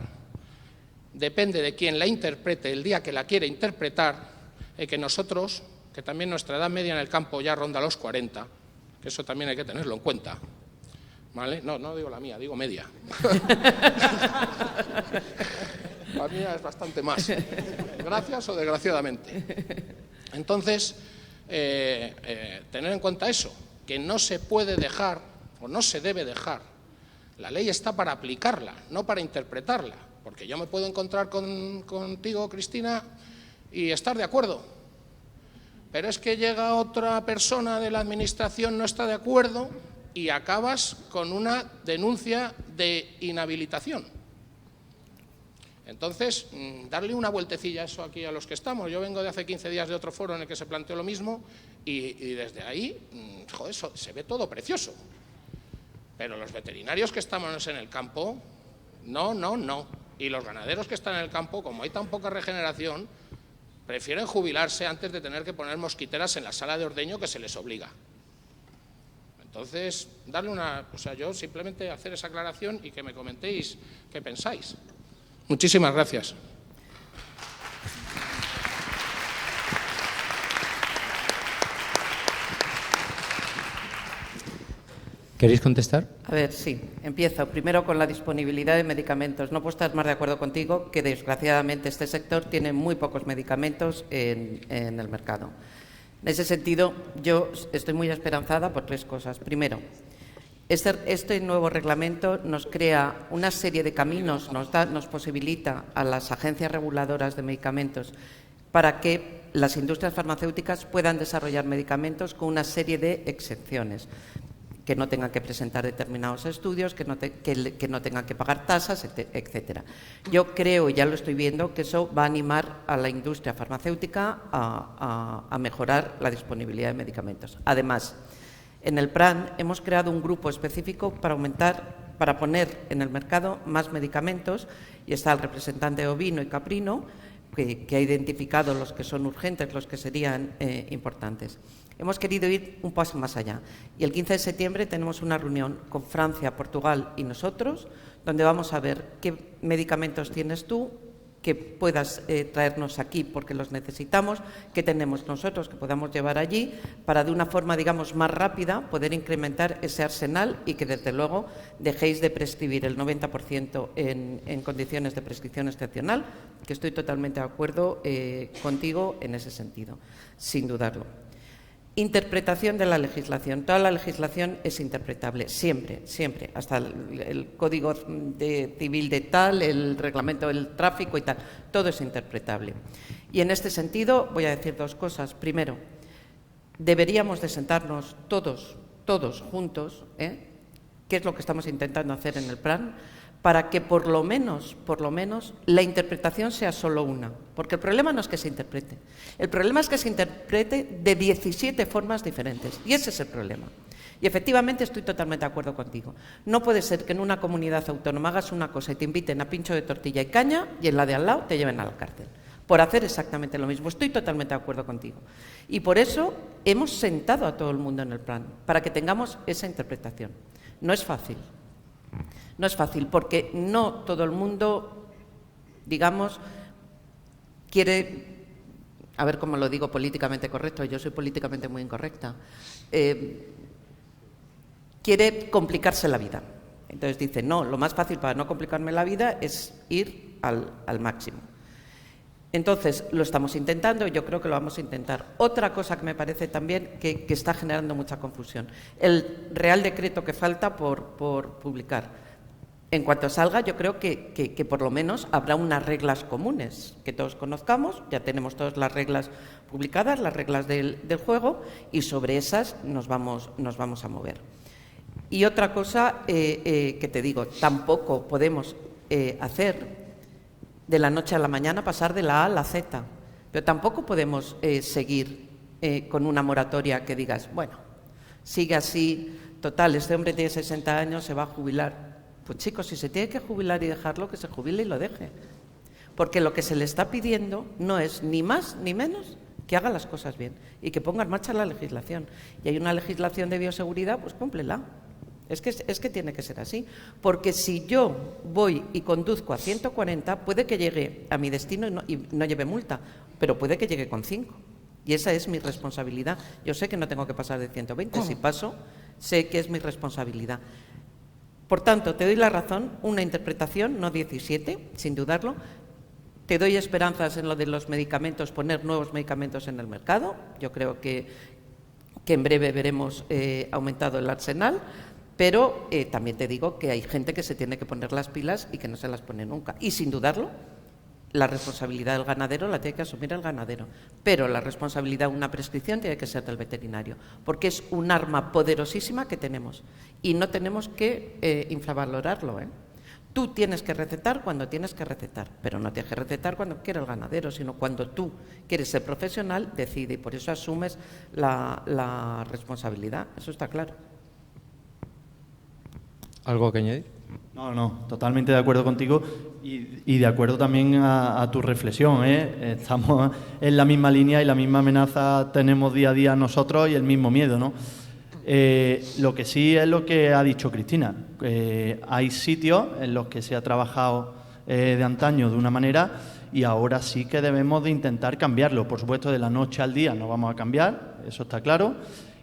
depende de quién la interprete el día que la quiere interpretar, que nosotros, que también nuestra edad media en el campo ya ronda los 40, que eso también hay que tenerlo en cuenta, ¿vale? No digo la mía, digo media. La mía es bastante más, gracias o desgraciadamente. Entonces, tener en cuenta eso, que no se puede dejar o no se debe dejar. La ley está para aplicarla, no para interpretarla, porque yo me puedo encontrar contigo, Cristina, y estar de acuerdo, pero es que llega otra persona de la administración, no está de acuerdo y acabas con una denuncia de inhabilitación. Entonces, darle una vueltecilla a eso aquí a los que estamos. Yo vengo de hace 15 días de otro foro en el que se planteó lo mismo y desde ahí, joder, se ve todo precioso. Pero los veterinarios que estamos en el campo, no. Y los ganaderos que están en el campo, como hay tan poca regeneración, prefieren jubilarse antes de tener que poner mosquiteras en la sala de ordeño que se les obliga. Entonces, yo simplemente hacer esa aclaración y que me comentéis qué pensáis. Muchísimas gracias. ¿Queréis contestar? A ver, sí, empiezo. Primero con la disponibilidad de medicamentos. No puedo estar más de acuerdo contigo que, desgraciadamente, este sector tiene muy pocos medicamentos en el mercado. En ese sentido, yo estoy muy esperanzada por 3 cosas. Primero, este nuevo reglamento nos crea una serie de caminos, nos posibilita a las agencias reguladoras de medicamentos para que las industrias farmacéuticas puedan desarrollar medicamentos con una serie de exenciones, que no tengan que presentar determinados estudios, que no tengan que pagar tasas, etcétera. Yo creo, y ya lo estoy viendo, que eso va a animar a la industria farmacéutica a mejorar la disponibilidad de medicamentos. Además, en el plan hemos creado un grupo específico para poner en el mercado más medicamentos, y está el representante ovino y caprino, que ha identificado los que son urgentes, los que serían importantes. Hemos querido ir un paso más allá y el 15 de septiembre tenemos una reunión con Francia, Portugal y nosotros, donde vamos a ver qué medicamentos tienes tú, que puedas traernos aquí porque los necesitamos, qué tenemos nosotros que podamos llevar allí para, de una forma, digamos, más rápida, poder incrementar ese arsenal y que, desde luego, dejéis de prescribir el 90% en condiciones de prescripción excepcional, que estoy totalmente de acuerdo contigo en ese sentido, sin dudarlo. Interpretación de la legislación. Toda la legislación es interpretable, siempre, siempre, hasta el Código Civil de tal, el reglamento del tráfico y tal, todo es interpretable. Y en este sentido voy a decir 2 cosas. Primero, deberíamos de sentarnos todos juntos, que es lo que estamos intentando hacer en el plan, para que por lo menos la interpretación sea solo una. Porque el problema no es que se interprete, el problema es que se interprete de 17 formas diferentes, y ese es el problema. Y efectivamente estoy totalmente de acuerdo contigo. No puede ser que en una comunidad autónoma hagas una cosa y te inviten a pincho de tortilla y caña, y en la de al lado te lleven a la cárcel por hacer exactamente lo mismo. Estoy totalmente de acuerdo contigo. Y por eso hemos sentado a todo el mundo en el plan, para que tengamos esa interpretación. No es fácil. No es fácil, porque no todo el mundo, digamos, quiere, a ver cómo lo digo políticamente correcto, yo soy políticamente muy incorrecta, quiere complicarse la vida. Entonces dice, no, lo más fácil para no complicarme la vida es ir al máximo. Entonces, lo estamos intentando y yo creo que lo vamos a intentar. Otra cosa que me parece también que está generando mucha confusión, el Real Decreto que falta por publicar. En cuanto salga, yo creo que por lo menos habrá unas reglas comunes que todos conozcamos, ya tenemos todas las reglas publicadas, las reglas del juego, y sobre esas nos vamos a mover. Y otra cosa que te digo, tampoco podemos hacer de la noche a la mañana pasar de la A a la Z, pero tampoco podemos seguir con una moratoria que digas, bueno, sigue así, total, este hombre tiene 60 años, se va a jubilar. Pues chicos, si se tiene que jubilar y dejarlo, que se jubile y lo deje. Porque lo que se le está pidiendo no es ni más ni menos que haga las cosas bien y que ponga en marcha la legislación. Y hay una legislación de bioseguridad, pues cúmplela. Es que tiene que ser así. Porque si yo voy y conduzco a 140, puede que llegue a mi destino y no lleve multa, pero puede que llegue con 5. Y esa es mi responsabilidad. Yo sé que no tengo que pasar de 120. Si paso, sé que es mi responsabilidad. Por tanto, te doy la razón, una interpretación, no 17, sin dudarlo. Te doy esperanzas en lo de los medicamentos, poner nuevos medicamentos en el mercado. Yo creo que en breve veremos aumentado el arsenal, pero también te digo que hay gente que se tiene que poner las pilas y que no se las pone nunca. Y sin dudarlo, La responsabilidad del ganadero la tiene que asumir el ganadero, pero la responsabilidad de una prescripción tiene que ser del veterinario, porque es un arma poderosísima que tenemos y no tenemos que infravalorarlo, ¿eh? Tú tienes que recetar cuando tienes que recetar, pero no tienes que recetar cuando quiere el ganadero, sino cuando tú quieres ser profesional, decide, y por eso asumes la responsabilidad. Eso está claro. ¿Algo que añadir? No, totalmente de acuerdo contigo y de acuerdo también a tu reflexión, ¿eh? Estamos en la misma línea y la misma amenaza tenemos día a día nosotros y el mismo miedo, ¿no? Lo que sí es lo que ha dicho Cristina. Hay sitios en los que se ha trabajado de antaño de una manera y ahora sí que debemos de intentar cambiarlo. Por supuesto, de la noche al día no vamos a cambiar, eso está claro,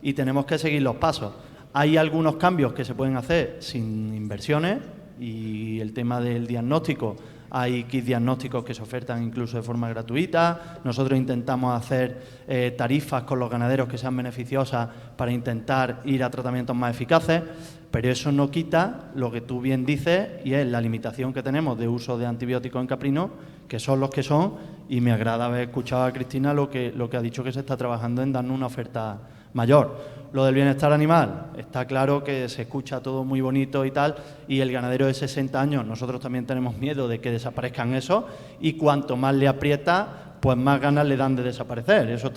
y tenemos que seguir los pasos. Hay algunos cambios que se pueden hacer sin inversiones y el tema del diagnóstico. Hay kits diagnósticos que se ofertan incluso de forma gratuita. Nosotros intentamos hacer tarifas con los ganaderos que sean beneficiosas para intentar ir a tratamientos más eficaces, pero eso no quita lo que tú bien dices y es la limitación que tenemos de uso de antibióticos en caprinos, que son los que son, y me agrada haber escuchado a Cristina lo que ha dicho, que se está trabajando en darnos una oferta mayor. Lo del bienestar animal, está claro que se escucha todo muy bonito y tal, y el ganadero de 60 años, nosotros también tenemos miedo de que desaparezcan eso, y cuanto más le aprieta, pues más ganas le dan de desaparecer, eso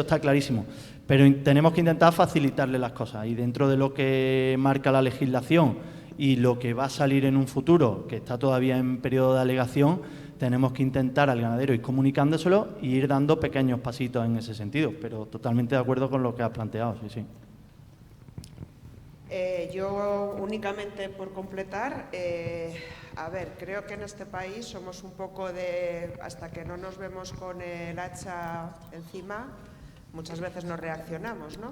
está clarísimo. Pero tenemos que intentar facilitarle las cosas, y dentro de lo que marca la legislación y lo que va a salir en un futuro, que está todavía en periodo de alegación, tenemos que intentar al ganadero ir comunicándoselo y ir dando pequeños pasitos en ese sentido, pero totalmente de acuerdo con lo que has planteado, sí. Yo únicamente por completar, a ver, creo que en este país somos un poco de, hasta que no nos vemos con el hacha encima, muchas veces no reaccionamos, ¿no?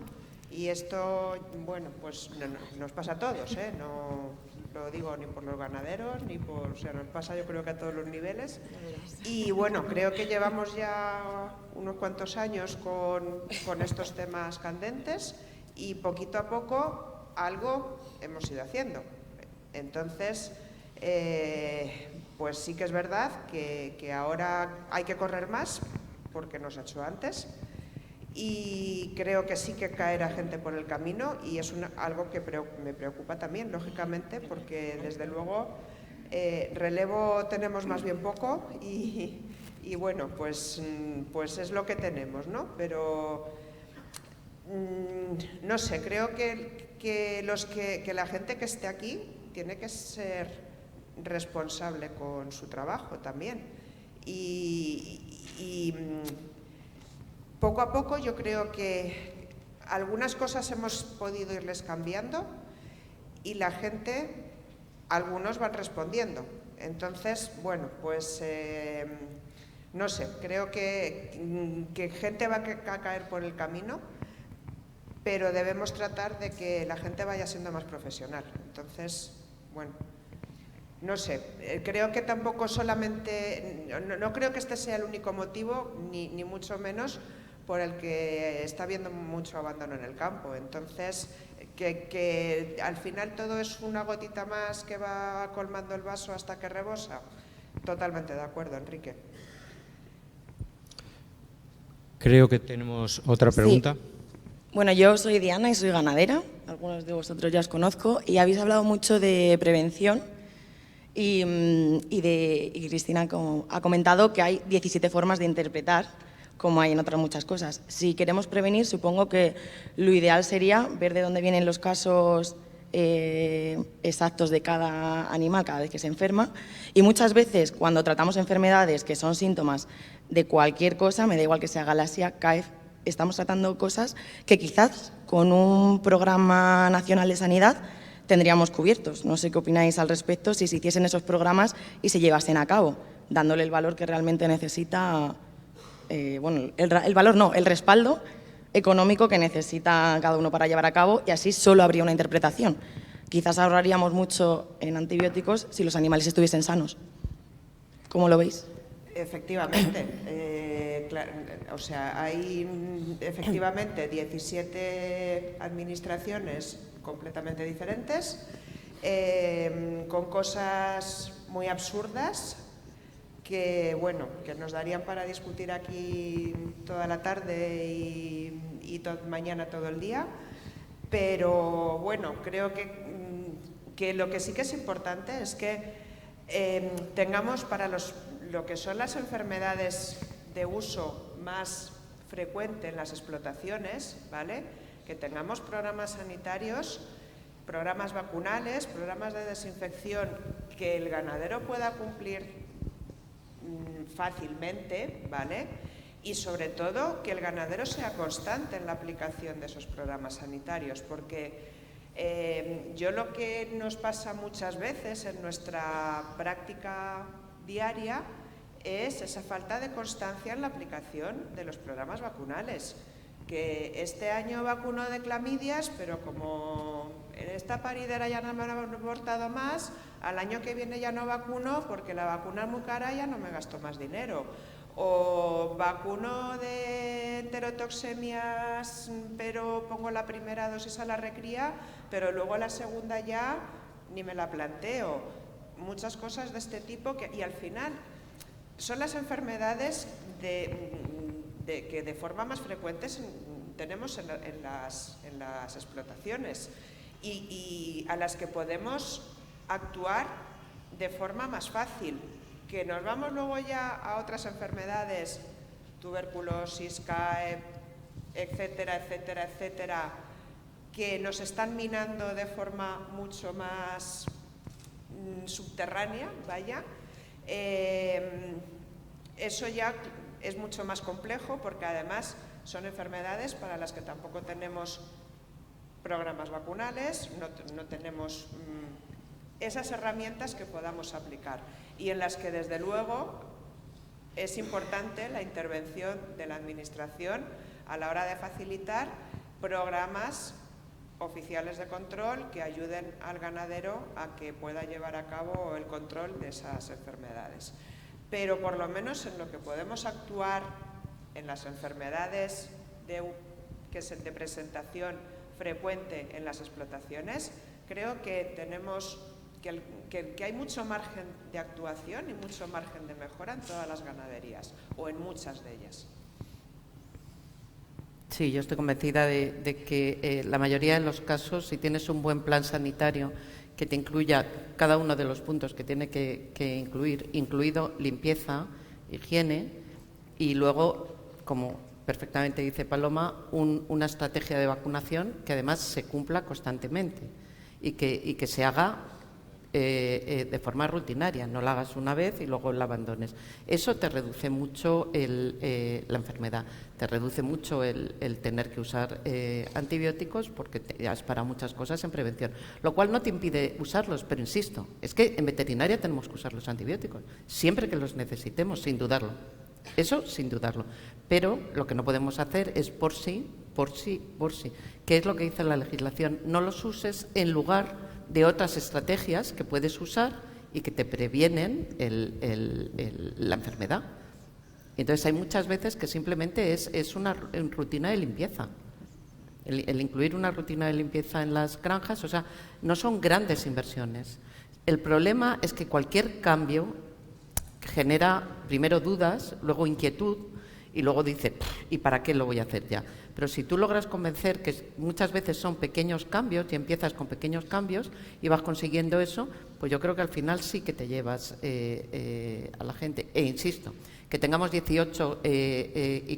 Y esto, bueno, pues nos pasa a todos, ¿eh? No lo digo ni por los ganaderos, ni por... O sea, nos pasa yo creo que a todos los niveles. Y bueno, creo que llevamos ya unos cuantos años con estos temas candentes y poquito a poco algo hemos ido haciendo. Entonces, pues sí que es verdad que ahora hay que correr más, porque no se ha hecho antes. Y creo que sí que caerá gente por el camino y es algo que me preocupa también, lógicamente, porque desde luego relevo tenemos más bien poco y bueno, pues es lo que tenemos, ¿no? Pero no sé, creo que la gente que esté aquí tiene que ser responsable con su trabajo también y poco a poco yo creo que algunas cosas hemos podido irles cambiando y la gente, algunos van respondiendo. Entonces, bueno, pues no sé, creo que gente va a caer por el camino, pero debemos tratar de que la gente vaya siendo más profesional. Entonces, bueno, no sé, creo que tampoco solamente, no creo que este sea el único motivo, ni mucho menos, por el que está habiendo mucho abandono en el campo. Entonces, que al final todo es una gotita más que va colmando el vaso hasta que rebosa. Totalmente de acuerdo, Enrique. Creo que tenemos otra pregunta. Sí. Bueno, yo soy Diana y soy ganadera. Algunos de vosotros ya os conozco. Y habéis hablado mucho de prevención y Cristina ha comentado que hay 17 formas de interpretar, como hay en otras muchas cosas. Si queremos prevenir, supongo que lo ideal sería ver de dónde vienen los casos exactos de cada animal cada vez que se enferma. Y muchas veces, cuando tratamos enfermedades que son síntomas de cualquier cosa, me da igual que sea galaxia, CAEF, estamos tratando cosas que quizás con un programa nacional de sanidad tendríamos cubiertos. No sé qué opináis al respecto, si se hiciesen esos programas y se llevasen a cabo, dándole el valor que realmente necesita. Bueno, el respaldo económico que necesita cada uno para llevar a cabo, y así solo habría una interpretación. Quizás ahorraríamos mucho en antibióticos si los animales estuviesen sanos. ¿Cómo lo veis? Efectivamente, o sea, hay efectivamente 17 administraciones completamente diferentes, con cosas muy absurdas, que, bueno, que nos darían para discutir aquí toda la tarde y mañana todo el día, pero bueno, creo que lo que sí que es importante es que tengamos para lo que son las enfermedades de uso más frecuente en las explotaciones, ¿vale?, que tengamos programas sanitarios, programas vacunales, programas de desinfección que el ganadero pueda cumplir fácilmente, ¿vale?, y sobre todo que el ganadero sea constante en la aplicación de esos programas sanitarios, porque yo lo que nos pasa muchas veces en nuestra práctica diaria es esa falta de constancia en la aplicación de los programas vacunales, que este año vacuno de clamidias, pero como en esta paridera ya no me han abortado más, al año que viene ya no vacuno porque la vacuna es muy cara y ya no me gasto más dinero. O vacuno de enterotoxemias, pero pongo la primera dosis a la recría, pero luego la segunda ya ni me la planteo. Muchas cosas de este tipo y al final son las enfermedades que de forma más frecuente tenemos en las explotaciones y a las que podemos actuar de forma más fácil. Que nos vamos luego ya a otras enfermedades, tuberculosis, CAE, etcétera, etcétera, etcétera, que nos están minando de forma mucho más subterránea, vaya. Eso ya es mucho más complejo porque además son enfermedades para las que tampoco tenemos programas vacunales, no tenemos esas herramientas que podamos aplicar y en las que desde luego es importante la intervención de la Administración a la hora de facilitar programas oficiales de control que ayuden al ganadero a que pueda llevar a cabo el control de esas enfermedades. Pero por lo menos en lo que podemos actuar en las enfermedades que es de presentación frecuente en las explotaciones, creo que tenemos que hay mucho margen de actuación y mucho margen de mejora en todas las ganaderías o en muchas de ellas. Sí, yo estoy convencida de que la mayoría de los casos, si tienes un buen plan sanitario que te incluya cada uno de los puntos que tiene que incluir, incluido limpieza, higiene y luego, como perfectamente dice Paloma, una estrategia de vacunación que además se cumpla constantemente y que se haga de forma rutinaria, no la hagas una vez y luego la abandones. Eso te reduce mucho la enfermedad, te reduce mucho el tener que usar antibióticos porque es para muchas cosas en prevención, lo cual no te impide usarlos, pero insisto, es que en veterinaria tenemos que usar los antibióticos, siempre que los necesitemos, sin dudarlo. Eso sin dudarlo, pero lo que no podemos hacer es por sí, que es lo que dice la legislación, no los uses en lugar de otras estrategias que puedes usar y que te previenen la enfermedad. Entonces hay muchas veces que simplemente es una rutina de limpieza. El incluir una rutina de limpieza en las granjas, o sea, no son grandes inversiones. El problema es que cualquier cambio genera primero dudas, luego inquietud y luego dice, ¿y para qué lo voy a hacer ya? Pero si tú logras convencer que muchas veces son pequeños cambios y empiezas con pequeños cambios y vas consiguiendo eso, pues yo creo que al final sí que te llevas a la gente. E insisto, que tengamos 18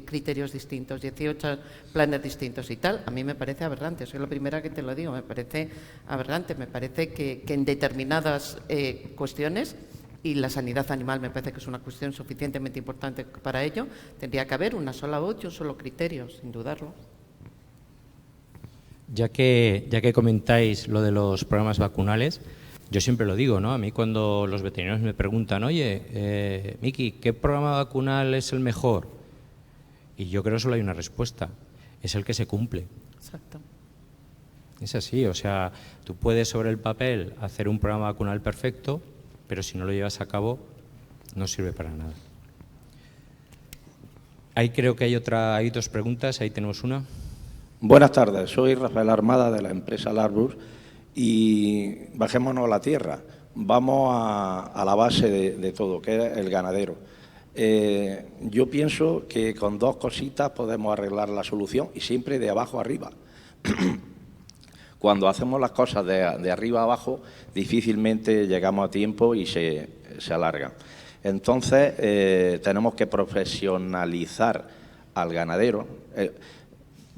criterios distintos, 18 planes distintos y tal, a mí me parece aberrante. Soy la primera que te lo digo, me parece aberrante. Me parece que en determinadas cuestiones, y la sanidad animal me parece que es una cuestión suficientemente importante para ello, tendría que haber una sola voz y un solo criterio, sin dudarlo. Ya que comentáis lo de los programas vacunales, yo siempre lo digo, ¿no? A mí cuando los veterinarios me preguntan, oye, Miki, ¿qué programa vacunal es el mejor? Y yo creo que solo hay una respuesta, es el que se cumple. Exacto. Es así, o sea, tú puedes sobre el papel hacer un programa vacunal perfecto, pero si no lo llevas a cabo, no sirve para nada. Ahí creo que hay dos preguntas, ahí tenemos una. Buenas tardes, soy Rafael Armada de la empresa Larbus y bajémonos a la tierra. vamos a la base de todo, que es el ganadero. Yo pienso que con 2 cositas podemos arreglar la solución y siempre de abajo arriba. Cuando hacemos las cosas de arriba a abajo, difícilmente llegamos a tiempo y se alargan. Entonces, tenemos que profesionalizar al ganadero.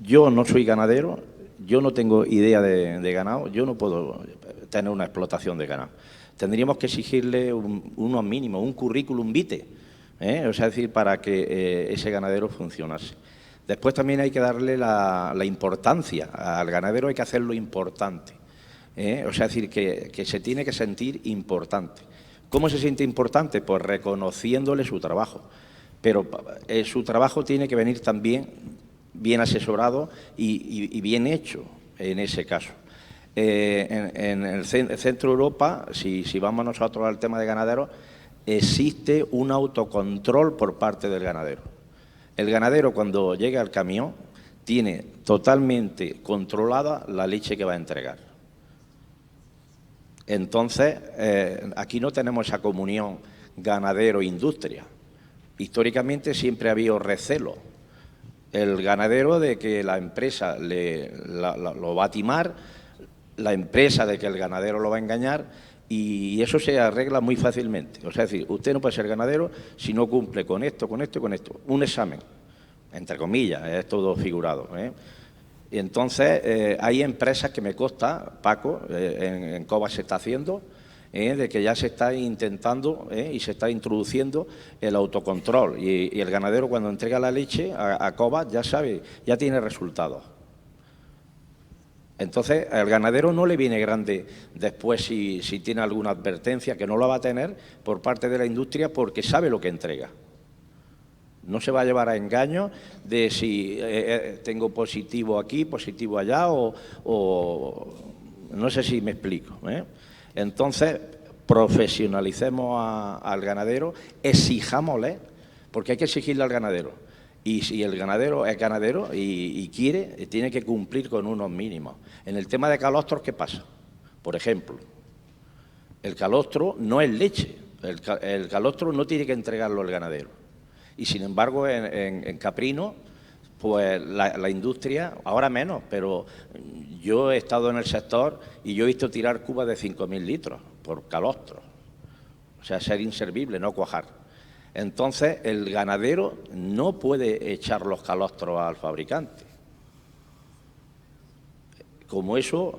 Yo no soy ganadero, yo no tengo idea de ganado, yo no puedo tener una explotación de ganado. Tendríamos que exigirle unos mínimos, un currículum vitae, o sea, decir, para que ese ganadero funcionase. Después también hay que darle la importancia al ganadero, hay que hacerlo importante, o sea, decir, que se tiene que sentir importante. ¿Cómo se siente importante? Pues reconociéndole su trabajo, pero su trabajo tiene que venir también bien asesorado y bien hecho en ese caso. En el centro de Europa, si vamos nosotros al tema de ganaderos, existe un autocontrol por parte del ganadero. El ganadero, cuando llega al camión, tiene totalmente controlada la leche que va a entregar. Entonces, aquí no tenemos esa comunión ganadero-industria. Históricamente siempre ha habido recelo. El ganadero de que la empresa lo va a timar, la empresa de que el ganadero lo va a engañar, y eso se arregla muy fácilmente. O sea, es decir, usted no puede ser ganadero si no cumple con esto, con esto y con esto. Un examen, entre comillas, es todo figurado, Y entonces hay empresas que me consta, Paco, en Cova se está haciendo, de que ya se está intentando y se está introduciendo el autocontrol. Y el ganadero, cuando entrega la leche a Cova, ya sabe, ya tiene resultados. Entonces, al ganadero no le viene grande después si tiene alguna advertencia, que no la va a tener por parte de la industria, porque sabe lo que entrega. No se va a llevar a engaños de si tengo positivo aquí, positivo allá, o no sé si me explico. Entonces, profesionalicemos al ganadero, exijámosle, porque hay que exigirle al ganadero. Y si el ganadero es ganadero y quiere, tiene que cumplir con unos mínimos. En el tema de calostros, ¿qué pasa? Por ejemplo, el calostro no es leche, el calostro no tiene que entregarlo el ganadero. Y sin embargo, en caprino, pues la industria, ahora menos, pero yo he estado en el sector y yo he visto tirar cubas de 5.000 litros por calostro. O sea, ser inservible, no cuajar. Entonces, el ganadero no puede echar los calostros al fabricante. Como eso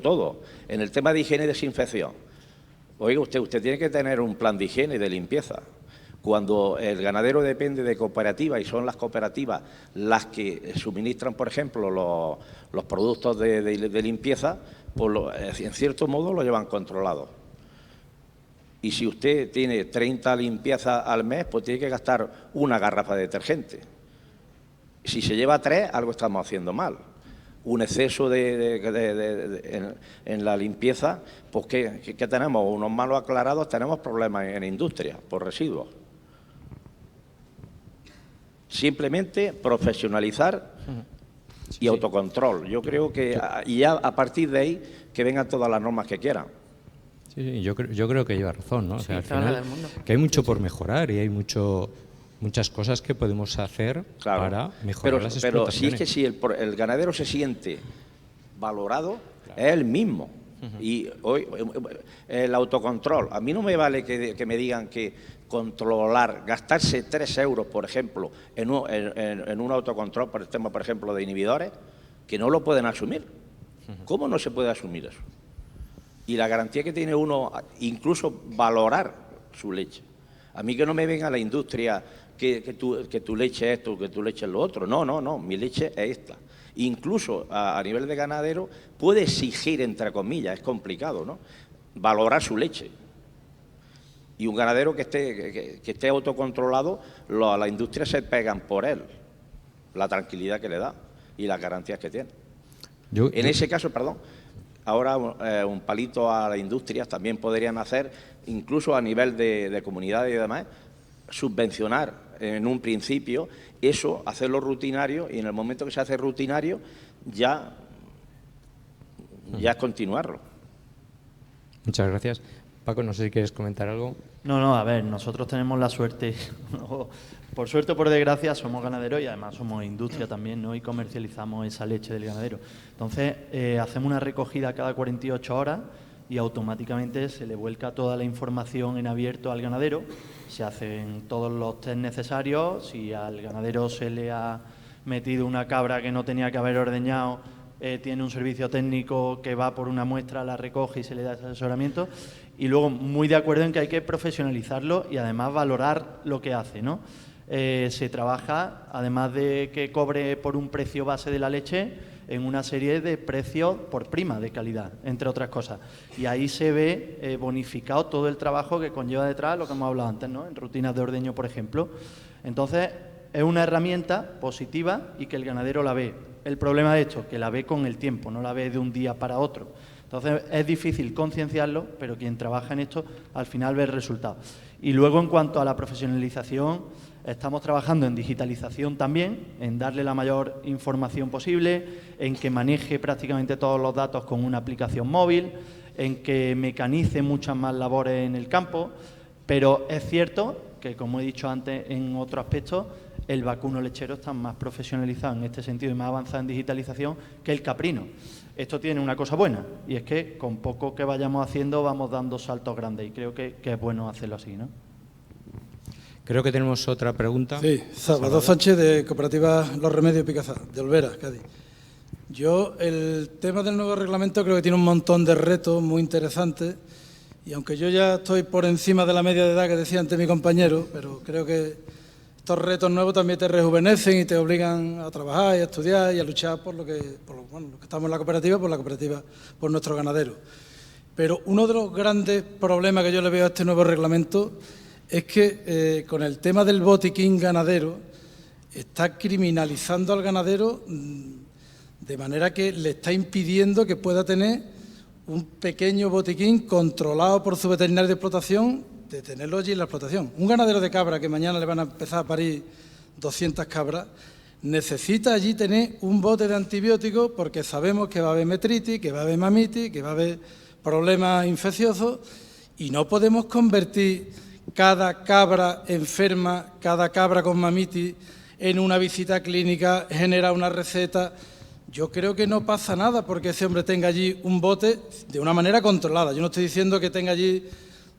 todo. En el tema de higiene y desinfección, oiga, usted tiene que tener un plan de higiene y de limpieza. Cuando el ganadero depende de cooperativas y son las cooperativas las que suministran, por ejemplo, los productos de limpieza, pues en cierto modo lo llevan controlado. Y si usted tiene 30 limpiezas al mes, pues tiene que gastar una garrafa de detergente. Si se lleva 3, algo estamos haciendo mal. Un exceso en la limpieza, pues ¿qué tenemos? Unos malos aclarados, tenemos problemas en industria por residuos. Simplemente profesionalizar y autocontrol. Yo creo que y ya a partir de ahí que vengan todas las normas que quieran. Sí, yo creo que lleva razón, ¿no? O sea, al toda la final, del mundo. que hay mucho por mejorar y hay muchas cosas que podemos hacer para mejorar las explotaciones. Pero si es que si el ganadero se siente valorado, es el mismo. Y hoy el autocontrol, a mí no me vale que me digan que controlar, gastarse 3 euros, por ejemplo, en un autocontrol, por el tema, por ejemplo, de inhibidores, que no lo pueden asumir. ¿Cómo no se puede asumir eso? Y la garantía que tiene uno, incluso valorar su leche. A mí que no me venga la industria que tu leche es esto, que tu leche es lo otro. No, mi leche es esta. Incluso a nivel de ganadero puede exigir, entre comillas, es complicado, ¿no?, valorar su leche. Y un ganadero que esté autocontrolado, la industria se pegan por él, la tranquilidad que le da y las garantías que tiene. En ese caso, perdón, ahora un palito a la industria también podrían hacer, incluso a nivel de comunidades y demás, subvencionar en un principio eso, hacerlo rutinario, y en el momento que se hace rutinario ya es continuarlo. Muchas gracias. Paco, no sé si quieres comentar algo. No, a ver, nosotros tenemos la suerte, por suerte o por desgracia, somos ganaderos y además somos industria también, ¿no? Y comercializamos esa leche del ganadero. Entonces, hacemos una recogida cada 48 horas y automáticamente se le vuelca toda la información en abierto al ganadero, se hacen todos los test necesarios, si al ganadero se le ha metido una cabra que no tenía que haber ordeñado, tiene un servicio técnico que va por una muestra, la recoge y se le da ese asesoramiento. Y luego, muy de acuerdo en que hay que profesionalizarlo y además valorar lo que hace, ¿no? Se trabaja, además de que cobre por un precio base de la leche, en una serie de precios por prima de calidad, entre otras cosas. Y ahí se ve bonificado todo el trabajo que conlleva detrás, lo que hemos hablado antes, ¿no? En rutinas de ordeño, por ejemplo. Entonces, es una herramienta positiva y que el ganadero la ve. El problema de esto, que la ve con el tiempo, no la ve de un día para otro. Entonces, es difícil concienciarlo, pero quien trabaja en esto, al final ve el resultado. Y luego, en cuanto a la profesionalización, estamos trabajando en digitalización también, en darle la mayor información posible, en que maneje prácticamente todos los datos con una aplicación móvil, en que mecanice muchas más labores en el campo, pero es cierto que, como he dicho antes en otro aspecto, el vacuno lechero está más profesionalizado en este sentido y más avanzado en digitalización que el caprino. Esto tiene una cosa buena, y es que con poco que vayamos haciendo vamos dando saltos grandes, y creo que es bueno hacerlo así, ¿no? Creo que tenemos otra pregunta. Sí, Salvador Sánchez, de Cooperativa Los Remedios Picazá, de Olvera, Cádiz. Yo, el tema del nuevo reglamento creo que tiene un montón de retos muy interesantes, y aunque yo ya estoy por encima de la media de edad que decía antes mi compañero, pero creo que estos retos nuevos también te rejuvenecen y te obligan a trabajar y a estudiar y a luchar por lo que estamos en la cooperativa, por nuestros ganaderos. Pero uno de los grandes problemas que yo le veo a este nuevo reglamento es que con el tema del botiquín ganadero está criminalizando al ganadero de manera que le está impidiendo que pueda tener un pequeño botiquín controlado por su veterinario de explotación, de tenerlo allí en la explotación. Un ganadero de cabra que mañana le van a empezar a parir 200 cabras, necesita allí tener un bote de antibióticos porque sabemos que va a haber metritis, que va a haber mamitis, que va a haber problemas infecciosos, y no podemos convertir cada cabra enferma, cada cabra con mamitis en una visita clínica, generar una receta. Yo creo que no pasa nada porque ese hombre tenga allí un bote de una manera controlada. Yo no estoy diciendo que tenga allí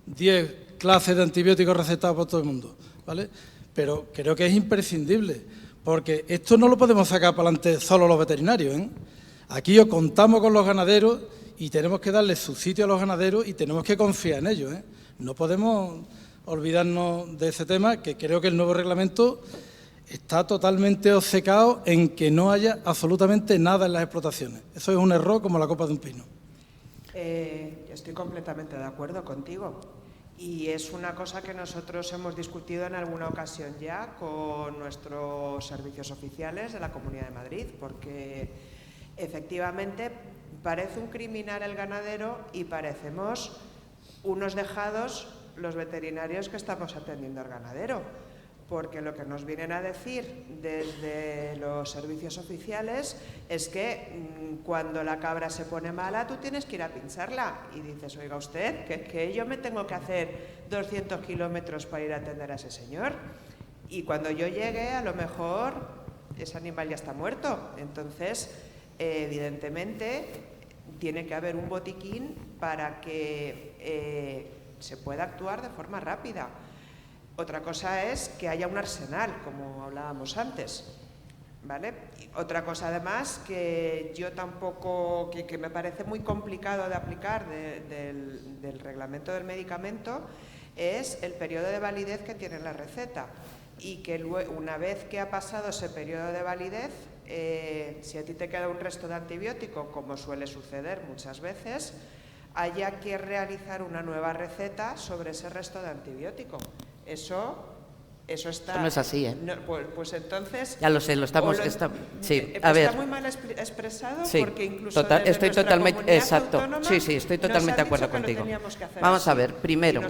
10 clases de antibióticos recetados por todo el mundo, ¿vale? Pero creo que es imprescindible, porque esto no lo podemos sacar para adelante solo los veterinarios, ¿eh? Aquí os contamos con los ganaderos y tenemos que darle su sitio a los ganaderos y tenemos que confiar en ellos, ¿eh? No podemos olvidarnos de ese tema, que creo que el nuevo reglamento está totalmente obcecado en que no haya absolutamente nada en las explotaciones. Eso es un error como la copa de un pino. Estoy completamente de acuerdo contigo. Y es una cosa que nosotros hemos discutido en alguna ocasión ya con nuestros servicios oficiales de la Comunidad de Madrid, porque efectivamente parece un criminal el ganadero y parecemos unos dejados los veterinarios que estamos atendiendo al ganadero, porque lo que nos vienen a decir desde los servicios oficiales es que cuando la cabra se pone mala tú tienes que ir a pincharla, y dices, oiga usted, que yo me tengo que hacer 200 kilómetros para ir a atender a ese señor, y cuando yo llegue a lo mejor ese animal ya está muerto. Entonces, evidentemente tiene que haber un botiquín para que se pueda actuar de forma rápida. Otra cosa es que haya un arsenal, como hablábamos antes, ¿vale? Otra cosa, además, que yo tampoco, que me parece muy complicado de aplicar del reglamento del medicamento, es el periodo de validez que tiene la receta, y que luego, una vez que ha pasado ese periodo de validez, si a ti te queda un resto de antibiótico, como suele suceder muchas veces, haya que realizar una nueva receta sobre ese resto de antibiótico. Eso está... Eso no es así, ¿eh? No, pues entonces... Ya lo sé, lo estamos... sí, a ver. Está muy mal expresado, sí, porque incluso estoy totalmente... Exacto. Sí, estoy totalmente de acuerdo contigo. Vamos a ver, primero,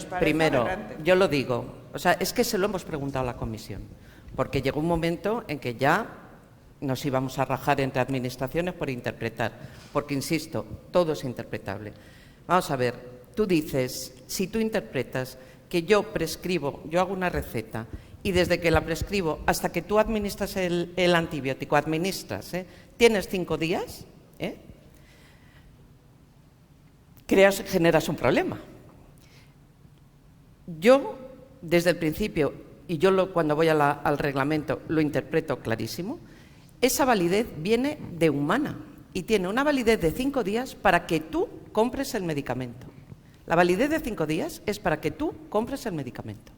yo lo digo, o sea, es que se lo hemos preguntado a la comisión, porque llegó un momento en que ya nos íbamos a rajar entre administraciones por interpretar, porque, insisto, todo es interpretable. Vamos a ver, tú dices, si tú interpretas que yo prescribo, yo hago una receta y desde que la prescribo hasta que tú administras el antibiótico, tienes 5 días, generas un problema. Yo, desde el principio, y yo cuando voy al reglamento lo interpreto clarísimo, esa validez viene de humana y tiene una validez de 5 días para que tú compres el medicamento. La validez de 5 días es para que tú compres el medicamento.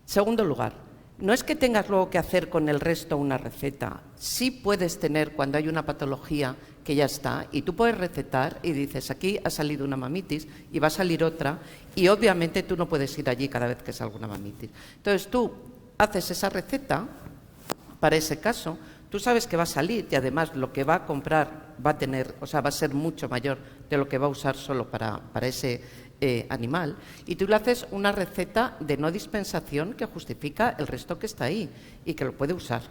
Segundo lugar, no es que tengas luego que hacer con el resto una receta. Sí puedes tener, cuando hay una patología que ya está, y tú puedes recetar y dices, aquí ha salido una mamitis y va a salir otra, y obviamente tú no puedes ir allí cada vez que salga una mamitis. Entonces tú haces esa receta para ese caso, tú sabes que va a salir y además lo que va a comprar va a ser mucho mayor de lo que va a usar solo para ese animal, y tú le haces una receta de no dispensación que justifica el resto que está ahí y que lo puede usar,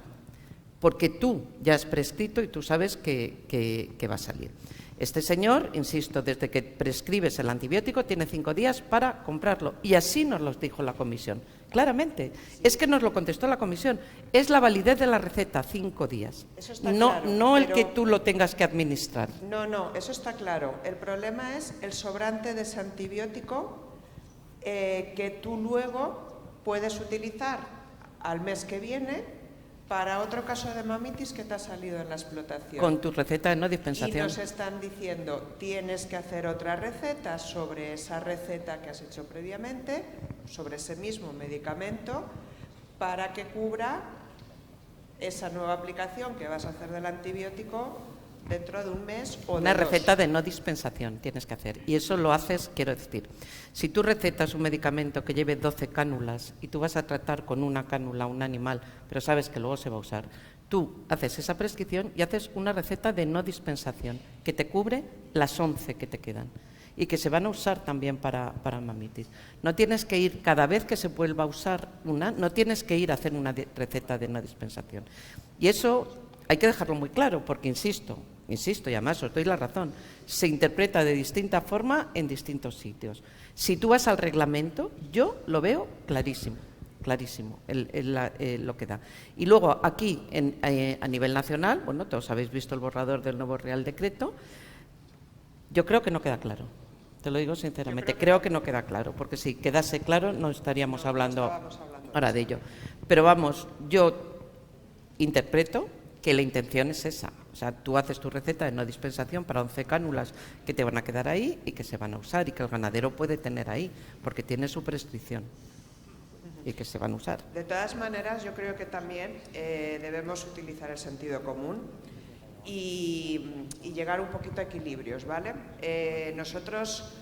porque tú ya has prescrito y tú sabes que va a salir. Este señor, insisto, desde que prescribes el antibiótico tiene 5 días para comprarlo, y así nos lo dijo la comisión, claramente. Es que nos lo contestó la comisión, es la validez de la receta, 5 días. Eso está no, claro, no el pero que tú lo tengas que administrar. No, eso está claro. El problema es el sobrante de ese antibiótico que tú luego puedes utilizar al mes que viene para otro caso de mamitis que te ha salido en la explotación. Con tu receta de no dispensación. Y nos están diciendo, tienes que hacer otra receta sobre esa receta que has hecho previamente, sobre ese mismo medicamento, para que cubra esa nueva aplicación que vas a hacer del antibiótico dentro de un mes o una de dos. receta de no dispensación tienes que hacer, y eso lo haces, quiero decir, si tú recetas un medicamento que lleve 12 cánulas y tú vas a tratar con una cánula a un animal, pero sabes que luego se va a usar, tú haces esa prescripción y haces una receta de no dispensación que te cubre las 11 que te quedan y que se van a usar también para mamitis. No tienes que ir, cada vez que se vuelva a usar no tienes que ir a hacer una receta de no dispensación. Y eso hay que dejarlo muy claro, porque insisto, y además os doy la razón, se interpreta de distinta forma en distintos sitios. Si tú vas al reglamento, yo lo veo clarísimo, lo que da. Y luego aquí, a nivel nacional, bueno, todos habéis visto el borrador del nuevo Real Decreto, yo creo que no queda claro. Te lo digo sinceramente, creo que no queda claro, porque si quedase claro no estaríamos hablando ahora de ello. Pero vamos, yo interpreto que la intención es esa. O sea, tú haces tu receta de no dispensación para 11 cánulas que te van a quedar ahí y que se van a usar y que el ganadero puede tener ahí, porque tiene su prescripción y que se van a usar. De todas maneras, yo creo que también debemos utilizar el sentido común y llegar un poquito a equilibrios, ¿vale? Nosotros,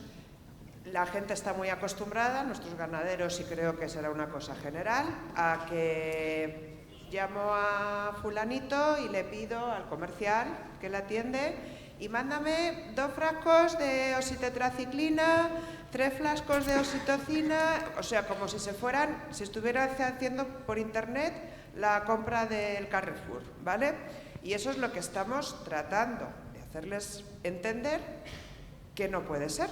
la gente está muy acostumbrada, nuestros ganaderos, y creo que será una cosa general, a que llamo a fulanito y le pido al comercial que le atiende y mándame 2 frascos de oxitetraciclina, 3 frascos de oxitocina, o sea, como si estuvieran haciendo por internet la compra del Carrefour, ¿vale? Y eso es lo que estamos tratando de hacerles entender que no puede ser.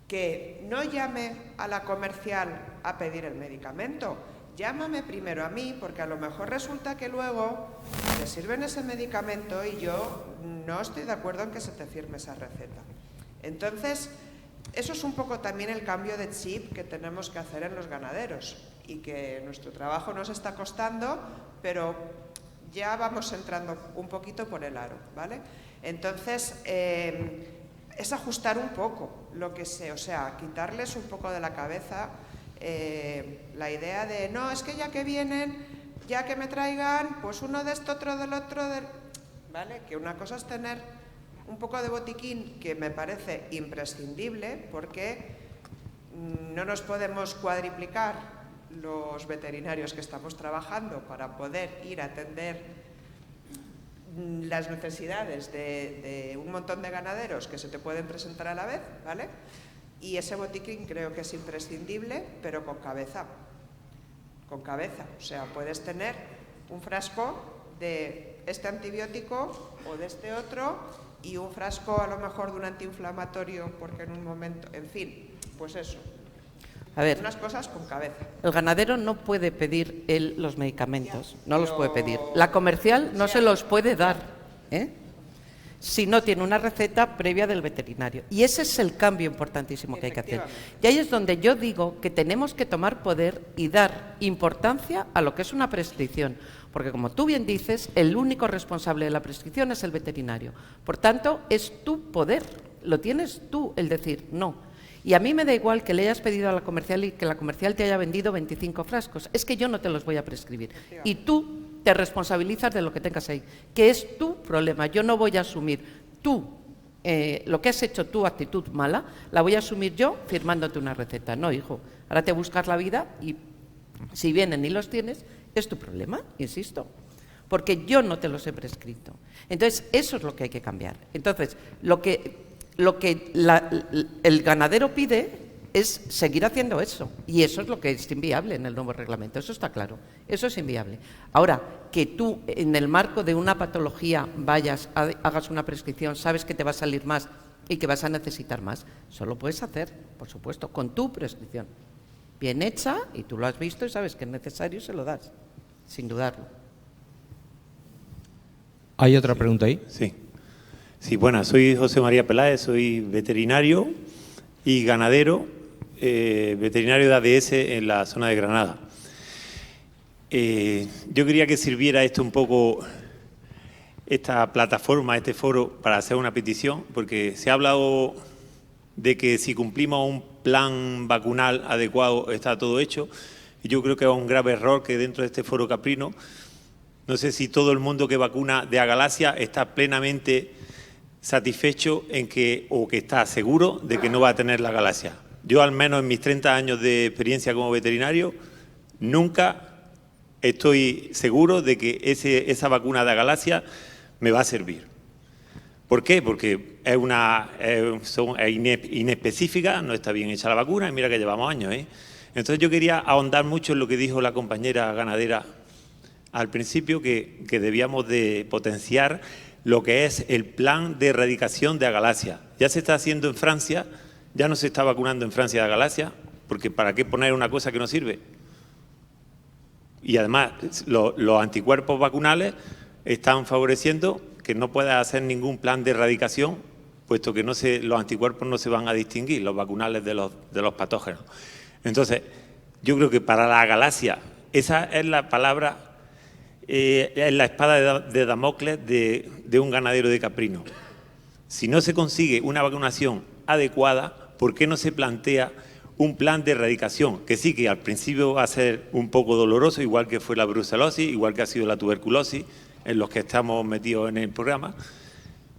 Que no llame a la comercial a pedir el medicamento, llámame primero a mí, porque a lo mejor resulta que luego te sirven ese medicamento y yo no estoy de acuerdo en que se te firme esa receta. Entonces, eso es un poco también el cambio de chip que tenemos que hacer en los ganaderos y que nuestro trabajo nos está costando, pero ya vamos entrando un poquito por el aro, ¿vale? Entonces, es ajustar un poco lo que sé, o sea, quitarles un poco de la cabeza la idea de, no, es que ya que vienen, ya que me traigan, pues uno de esto, otro del otro, ¿vale? Que una cosa es tener un poco de botiquín, que me parece imprescindible, porque no nos podemos cuadriplicar los veterinarios que estamos trabajando para poder ir a atender las necesidades de un montón de ganaderos que se te pueden presentar a la vez, ¿vale? Y ese botiquín creo que es imprescindible, pero con cabeza. Con cabeza. O sea, puedes tener un frasco de este antibiótico o de este otro y un frasco a lo mejor de un antiinflamatorio, porque en un momento, en fin, pues eso. A ver, unas cosas con cabeza. El ganadero no puede pedir él los medicamentos, no los puede pedir. La comercial no se los puede dar, si no tiene una receta previa del veterinario. Y ese es el cambio importantísimo que hay que hacer. Y ahí es donde yo digo que tenemos que tomar poder y dar importancia a lo que es una prescripción. Porque, como tú bien dices, el único responsable de la prescripción es el veterinario. Por tanto, es tu poder, lo tienes tú el decir no. Y a mí me da igual que le hayas pedido a la comercial y que la comercial te haya vendido 25 frascos. Es que yo no te los voy a prescribir. Y tú te responsabilizas de lo que tengas ahí, que es tu problema. Yo no voy a asumir lo que has hecho, tu actitud mala, la voy a asumir yo firmándote una receta. No, hijo, ahora te buscas la vida y si vienen y los tienes, es tu problema, insisto, porque yo no te los he prescrito. Entonces, eso es lo que hay que cambiar. Entonces, lo que el ganadero pide es seguir haciendo eso, y eso es lo que es inviable en el nuevo reglamento, eso está claro, eso es inviable. Ahora, que tú en el marco de una patología hagas una prescripción, sabes que te va a salir más y que vas a necesitar más, eso lo puedes hacer, por supuesto, con tu prescripción, bien hecha, y tú lo has visto y sabes que es necesario, se lo das, sin dudarlo. ¿Hay otra pregunta ahí? Sí, bueno, soy José María Peláez, soy veterinario y ganadero, veterinario de ADS en la zona de Granada. Yo quería que sirviera esto un poco, esta plataforma, este foro, para hacer una petición, porque se ha hablado de que si cumplimos un plan vacunal adecuado está todo hecho, y yo creo que es un grave error que dentro de este foro caprino, no sé si todo el mundo que vacuna de Agalacia está plenamente satisfecho o que está seguro de que no va a tener la Agalacia. Yo, al menos en mis 30 años de experiencia como veterinario, nunca estoy seguro de que esa vacuna de Agalacia me va a servir. ¿Por qué? Porque es inespecífica, no está bien hecha la vacuna, y mira que llevamos años, Entonces yo quería ahondar mucho en lo que dijo la compañera ganadera al principio, que debíamos de potenciar lo que es el plan de erradicación de Agalacia. Ya se está haciendo en Francia, ya no se está vacunando en Francia de Agalacia, porque ¿para qué poner una cosa que no sirve? Y además los anticuerpos vacunales están favoreciendo que no pueda hacer ningún plan de erradicación, puesto que los anticuerpos no se van a distinguir, los vacunales de los patógenos. Entonces, yo creo que para la Agalacia, esa es la palabra, es la espada de Damocles de un ganadero de caprino. Si no se consigue una vacunación adecuada, ¿por qué no se plantea un plan de erradicación? Que sí, que al principio va a ser un poco doloroso, igual que fue la brucelosis, igual que ha sido la tuberculosis, en los que estamos metidos en el programa,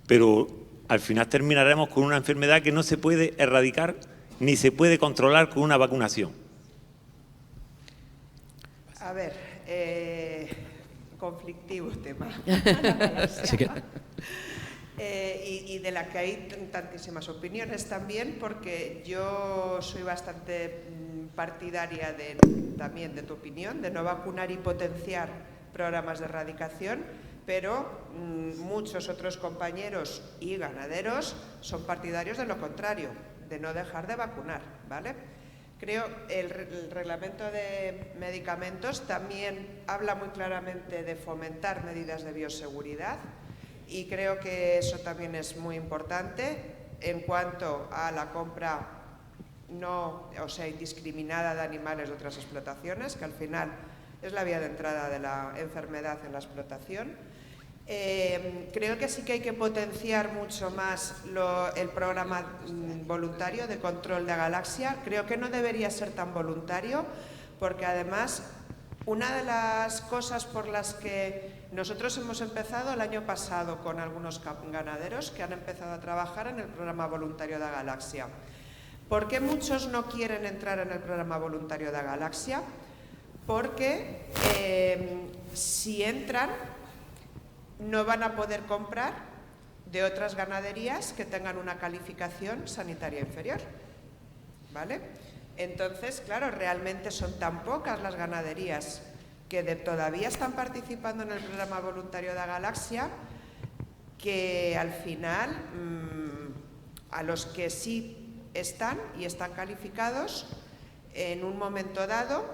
pero al final terminaremos con una enfermedad que no se puede erradicar ni se puede controlar con una vacunación. A ver, conflictivo tema. Así que... y de la que hay tantísimas opiniones también, porque yo soy bastante partidaria también de tu opinión, de no vacunar y potenciar programas de erradicación, pero muchos otros compañeros y ganaderos son partidarios de lo contrario, de no dejar de vacunar, ¿vale? Creo el reglamento de medicamentos también habla muy claramente de fomentar medidas de bioseguridad, y creo que eso también es muy importante en cuanto a la compra indiscriminada de animales de otras explotaciones, que al final es la vía de entrada de la enfermedad en la explotación. Creo que sí que hay que potenciar mucho más el programa voluntario de control de Agalacia. Creo que no debería ser tan voluntario, porque además una de las cosas por las que nosotros hemos empezado el año pasado con algunos ganaderos que han empezado a trabajar en el programa voluntario de Agalacia. ¿Por qué muchos no quieren entrar en el programa voluntario de Agalacia? Porque si entran no van a poder comprar de otras ganaderías que tengan una calificación sanitaria inferior, ¿vale? Entonces, claro, realmente son tan pocas las ganaderías que todavía están participando en el programa voluntario de Agalacia, que al final a los que sí están y están calificados, en un momento dado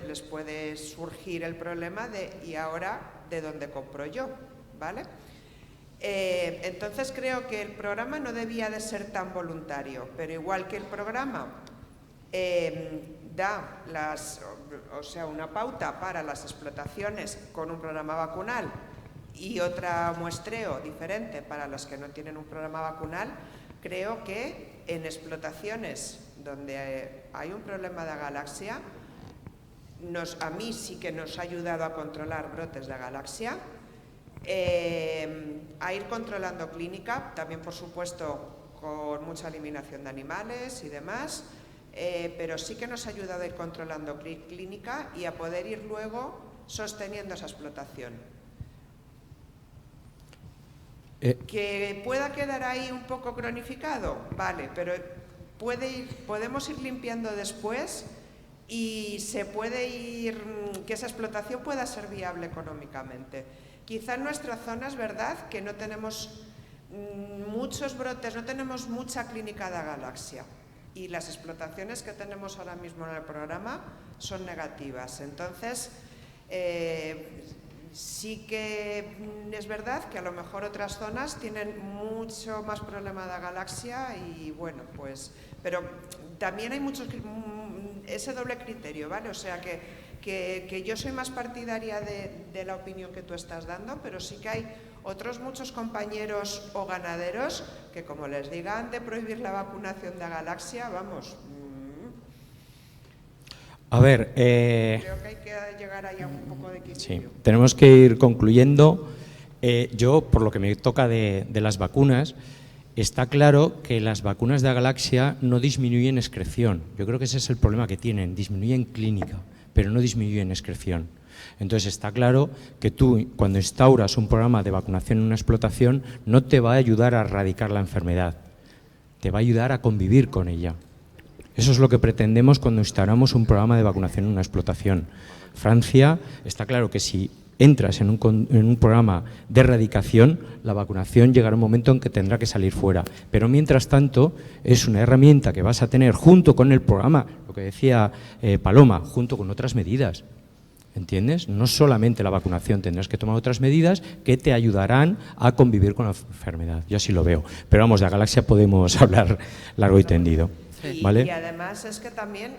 les puede surgir el problema de ¿y ahora de dónde compro yo? ¿Vale? Entonces creo que el programa no debía de ser tan voluntario, pero igual que el programa da una pauta para las explotaciones con un programa vacunal y otra muestreo diferente para los que no tienen un programa vacunal, creo que en explotaciones donde hay un problema de agalaxia, a mí sí que nos ha ayudado a controlar brotes de agalaxia, a ir controlando clínica, también por supuesto con mucha eliminación de animales y demás, pero sí que nos ha ayudado a ir controlando clínica y a poder ir luego sosteniendo esa explotación. Que pueda quedar ahí un poco cronificado, vale, pero podemos ir limpiando después y se puede ir, que esa explotación pueda ser viable económicamente. Quizá en nuestra zona es verdad que no tenemos muchos brotes, no tenemos mucha clínica de agalaxia y las explotaciones que tenemos ahora mismo en el programa son negativas. Entonces, sí que es verdad que a lo mejor otras zonas tienen mucho más problema de agalaxia y bueno, pues, pero también hay ese doble criterio, ¿vale? O sea que yo soy más partidaria de la opinión que tú estás dando, pero sí que hay otros muchos compañeros o ganaderos que, como les digan de prohibir la vacunación de agalaxia, vamos. A ver, creo que hay que llegar ahí a un poco de equilibrio. Sí, tenemos que ir concluyendo. Yo, por lo que me toca de las vacunas, está claro que las vacunas de agalaxia no disminuyen excreción. Yo creo que ese es el problema que tienen, disminuyen clínica, pero no disminuyen excreción. Entonces está claro que tú, cuando instauras un programa de vacunación en una explotación, no te va a ayudar a erradicar la enfermedad, te va a ayudar a convivir con ella. Eso es lo que pretendemos cuando instauramos un programa de vacunación en una explotación. Francia, está claro que si entras en un programa de erradicación, la vacunación llegará un momento en que tendrá que salir fuera. Pero mientras tanto, es una herramienta que vas a tener junto con el programa, lo que decía Paloma, junto con otras medidas. ¿Entiendes? No solamente la vacunación, tendrás que tomar otras medidas que te ayudarán a convivir con la enfermedad. Yo así lo veo. Pero vamos, de agalaxia podemos hablar largo y tendido. ¿Vale? Y además es que también,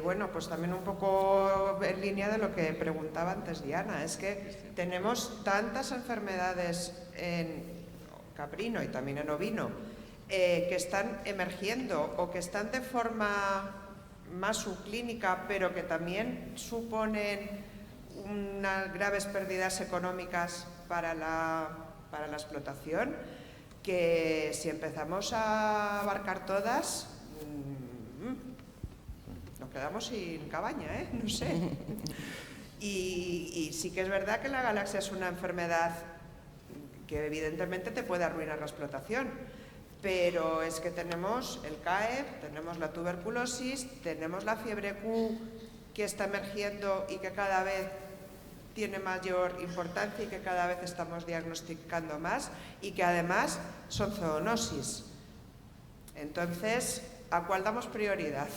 bueno, pues también un poco en línea de lo que preguntaba antes Diana, es que tenemos tantas enfermedades en caprino y también en ovino que están emergiendo o que están de forma más subclínica, pero que también suponen unas graves pérdidas económicas para la explotación, que si empezamos a abarcar todas, nos quedamos sin cabaña, no sé. Y sí que es verdad que la agalaxia es una enfermedad que evidentemente te puede arruinar la explotación, pero es que tenemos el CAEP, tenemos la tuberculosis, tenemos la fiebre Q que está emergiendo y que cada vez tiene mayor importancia y que cada vez estamos diagnosticando más y que además son zoonosis. Entonces, ¿a cuál damos prioridad?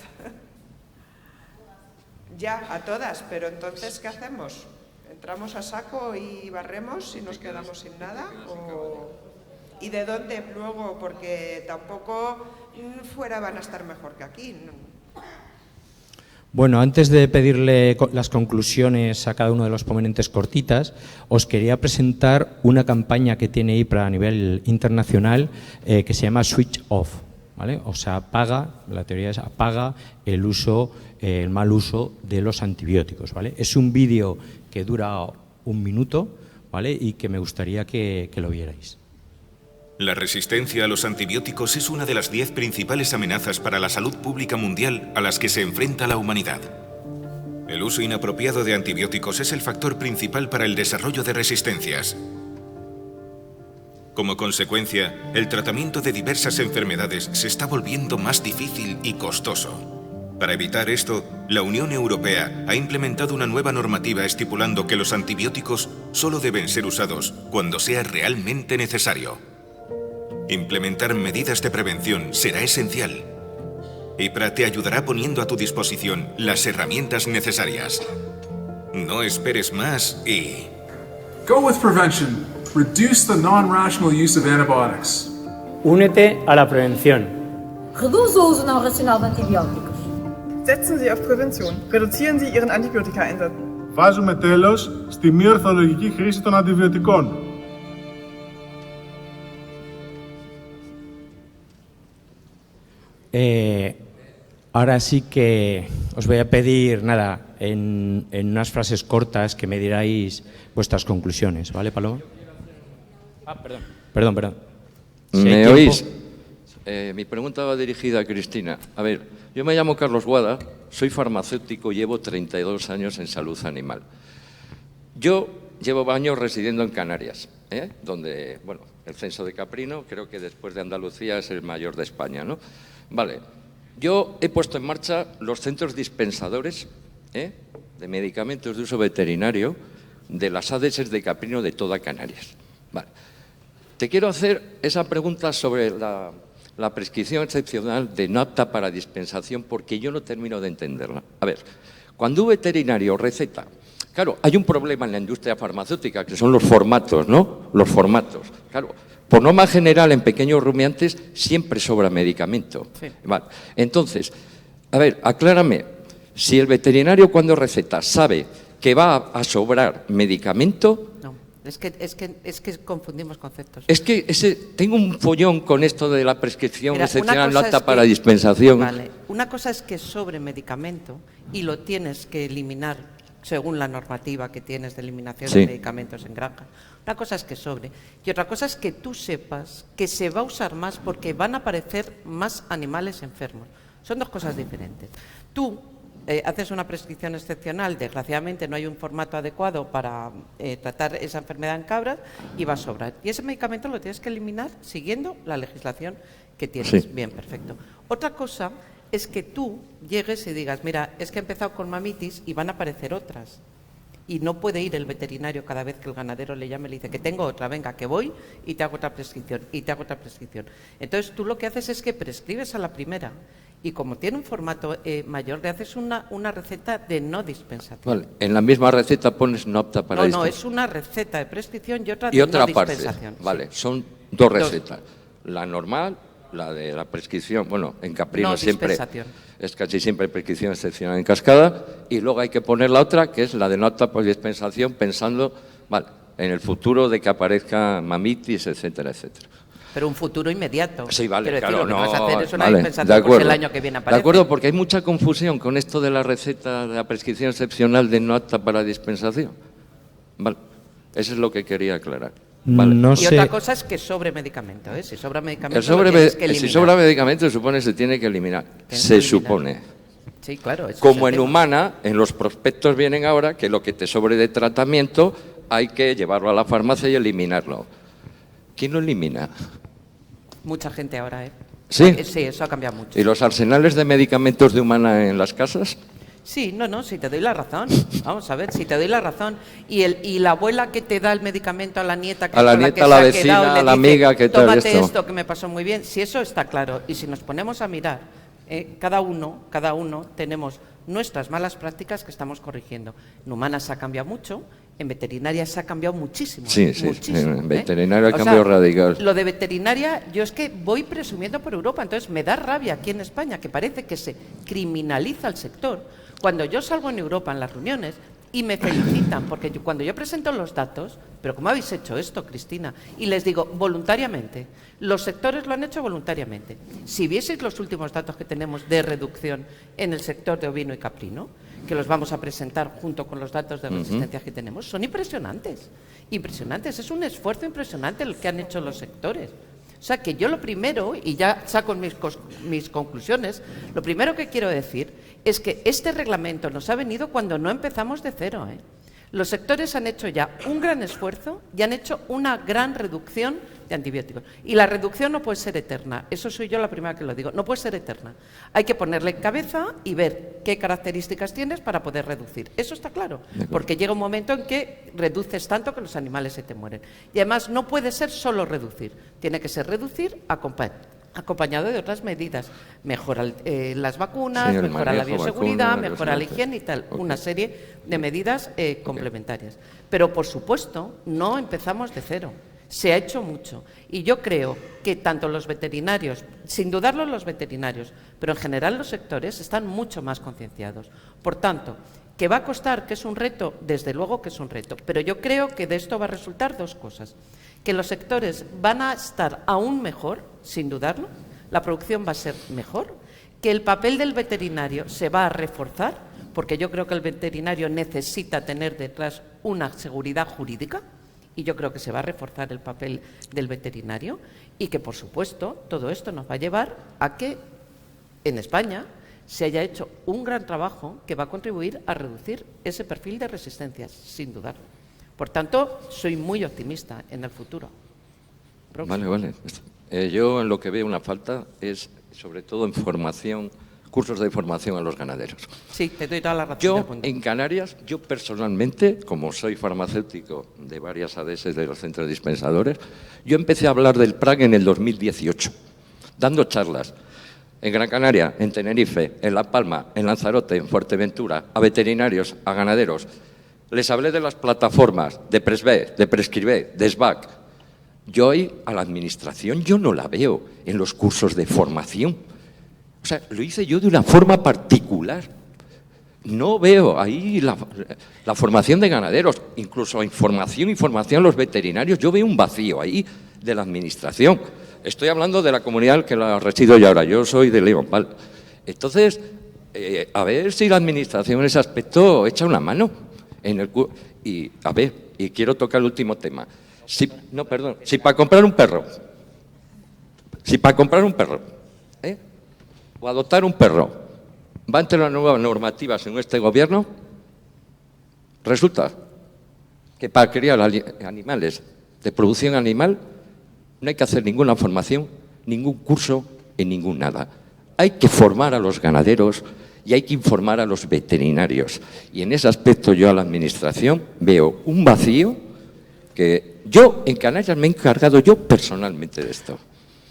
Ya, a todas, pero entonces, ¿qué hacemos? ¿Entramos a saco y barremos y nos quedamos sin nada? ¿Y de dónde luego? Porque tampoco fuera van a estar mejor que aquí. Bueno, antes de pedirle las conclusiones a cada uno de los ponentes cortitas, os quería presentar una campaña que tiene IPRA a nivel internacional que se llama Switch Off. ¿Vale? O sea, apaga, la teoría es apaga el mal uso de los antibióticos, ¿vale? Es un vídeo que dura 1 minuto, ¿vale? Y que me gustaría que lo vierais. La resistencia a los antibióticos es una de las 10 principales amenazas para la salud pública mundial a las que se enfrenta la humanidad. El uso inapropiado de antibióticos es el factor principal para el desarrollo de resistencias. Como consecuencia, el tratamiento de diversas enfermedades se está volviendo más difícil y costoso. Para evitar esto, la Unión Europea ha implementado una nueva normativa estipulando que los antibióticos solo deben ser usados cuando sea realmente necesario. Implementar medidas de prevención será esencial. IPRA te ayudará poniendo a tu disposición las herramientas necesarias. No esperes más y... Go with prevention. Reduce the non-rational use of antibiotics. Únete a la prevención. Reduza o uso não racional de antibióticos. Setzen Sie auf Prävention. Reduzieren Sie Ihren Antibiotika-Einsatz. Βάζουμε τέλος στη μη ορθολογική χρήση των αντιβιωτικών. Ahora sí que os voy a pedir, nada, en unas frases cortas que me diráis vuestras conclusiones, ¿vale, Paloma? Perdón. ¿Me oís? Mi pregunta va dirigida a Cristina. A ver, yo me llamo Carlos Guada, soy farmacéutico y llevo 32 años en salud animal. Yo llevo años residiendo en Canarias, donde, bueno, el censo de caprino, creo que después de Andalucía es el mayor de España, ¿no? Vale, yo he puesto en marcha los centros dispensadores de medicamentos de uso veterinario de las ADS de caprino de toda Canarias. Vale. Te quiero hacer esa pregunta sobre la prescripción excepcional de no apta para dispensación, porque yo no termino de entenderla. A ver, cuando un veterinario receta, claro, hay un problema en la industria farmacéutica, que son los formatos, ¿no? Los formatos, claro. Por norma general, en pequeños rumiantes siempre sobra medicamento. Sí. Vale. Entonces, a ver, aclárame, si el veterinario cuando receta sabe que va a sobrar medicamento... No, es que confundimos conceptos. Es que tengo un follón con esto de la prescripción excepcional no apta para dispensación. Vale, una cosa es que sobre medicamento y lo tienes que eliminar según la normativa que tienes de eliminación de medicamentos en granja. Una cosa es que sobre y otra cosa es que tú sepas que se va a usar más porque van a aparecer más animales enfermos. Son dos cosas diferentes. Tú haces una prescripción excepcional, desgraciadamente no hay un formato adecuado para tratar esa enfermedad en cabras y va a sobrar. Y ese medicamento lo tienes que eliminar siguiendo la legislación que tienes. Sí. Bien, perfecto. Otra cosa es que tú llegues y digas, mira, es que he empezado con mamitis y van a aparecer otras. Y no puede ir el veterinario cada vez que el ganadero le llame y le dice que tengo otra, venga, que voy y te hago otra prescripción, y te hago otra prescripción. Entonces tú lo que haces es que prescribes a la primera y como tiene un formato mayor, le haces una receta de no dispensación. Vale, en la misma receta pones no apta para dispensación. No, es una receta de prescripción y otra de no dispensación. Vale, son dos recetas. La normal, la de la prescripción, bueno, en caprino no siempre es casi siempre prescripción excepcional en cascada, y luego hay que poner la otra, que es la de no apta por dispensación, pensando, vale, en el futuro de que aparezca mamitis, etcétera, etcétera. Pero un futuro inmediato. Sí, vale, quiero claro, decir, lo que vas a hacer es una vale, dispensación porque el año que viene aparece. De acuerdo, porque hay mucha confusión con esto de la receta de la prescripción excepcional de no apta para dispensación. Vale, eso es lo que quería aclarar. Vale. No y sé. otra cosa es que sobre medicamento, si sobra medicamento si sobra medicamento se supone que se tiene que eliminar. Supone. Sí, claro. Como en humana, en los prospectos vienen ahora que lo que te sobre de tratamiento hay que llevarlo a la farmacia y eliminarlo. ¿Quién lo elimina? Mucha gente ahora, ¿Sí? Sí, eso ha cambiado mucho. ¿Y los arsenales de medicamentos de humana en las casas? Sí, no, si te doy la razón. Vamos a ver, si te doy la razón. Y la abuela que te da el medicamento a la nieta, que a la nieta, a la vecina, a la amiga, que tal tómate esto que me pasó muy bien. Si eso está claro, y si nos ponemos a mirar, cada uno tenemos nuestras malas prácticas que estamos corrigiendo. En humanas se ha cambiado mucho, en veterinaria se ha cambiado muchísimo. Sí, muchísimo, en veterinaria ha cambiado radical. Lo de veterinaria, yo es que voy presumiendo por Europa, entonces me da rabia aquí en España que parece que se criminaliza el sector. Cuando yo salgo en Europa en las reuniones y me felicitan, porque cuando yo presento los datos, pero ¿cómo habéis hecho esto, Cristina? Y les digo, voluntariamente, los sectores lo han hecho voluntariamente. Si vieseis los últimos datos que tenemos de reducción en el sector de ovino y caprino, que los vamos a presentar junto con los datos de resistencias que tenemos, son impresionantes. Impresionantes, es un esfuerzo impresionante el que han hecho los sectores. O sea que yo lo primero, y ya saco mis conclusiones, lo primero que quiero decir es que este reglamento nos ha venido cuando no empezamos de cero. Los sectores han hecho ya un gran esfuerzo y han hecho una gran reducción de antibióticos. Y la reducción no puede ser eterna, eso soy yo la primera que lo digo, no puede ser eterna. Hay que ponerle en cabeza y ver qué características tienes para poder reducir. Eso está claro, porque llega un momento en que reduces tanto que los animales se te mueren. Y además no puede ser solo reducir, tiene que ser reducir acompañado de otras medidas. Mejora las vacunas, sí, mejora la bioseguridad, vacuna, mejora la higiene y tal. Una serie de medidas complementarias. Pero, por supuesto, no empezamos de cero. Se ha hecho mucho. Y yo creo que tanto los veterinarios, sin dudarlo los veterinarios, pero en general los sectores están mucho más concienciados. Por tanto, ¿que va a costar? ¿Que es un reto? Desde luego que es un reto. Pero yo creo que de esto va a resultar dos cosas. Que los sectores van a estar aún mejor, sin dudarlo, la producción va a ser mejor, que el papel del veterinario se va a reforzar, porque yo creo que el veterinario necesita tener detrás una seguridad jurídica, y yo creo que se va a reforzar el papel del veterinario, y que, por supuesto, todo esto nos va a llevar a que en España se haya hecho un gran trabajo que va a contribuir a reducir ese perfil de resistencias, sin dudarlo. Por tanto, soy muy optimista en el futuro. Vale, vale. Yo en lo que veo una falta es, sobre todo, en formación, cursos de formación a los ganaderos. Sí, te doy toda la razón. Yo, en Canarias, yo personalmente, como soy farmacéutico de varias ADS de los centros dispensadores, yo empecé a hablar del PRAG en el 2018, dando charlas en Gran Canaria, en Tenerife, en La Palma, en Lanzarote, en Fuerteventura, a veterinarios, a ganaderos. Les hablé de las plataformas, de Presvé, de Prescribé, de SBAC. Yo ahí, a la administración, yo no la veo en los cursos de formación. O sea, lo hice yo de una forma particular. No veo ahí la formación de ganaderos, incluso información a los veterinarios. Yo veo un vacío ahí de la administración. Estoy hablando de la comunidad que la resido yo ahora. Yo soy de León, ¿vale? Entonces, a ver si la administración en ese aspecto echa una mano. Y quiero tocar el último tema. Si para comprar un perro, o adoptar un perro, va entre las nuevas normativas en este gobierno, resulta que para criar animales de producción animal no hay que hacer ninguna formación, ningún curso y ningún nada. Hay que formar a los ganaderos y hay que informar a los veterinarios. Y en ese aspecto yo a la administración veo un vacío que yo en Canarias me he encargado yo personalmente de esto.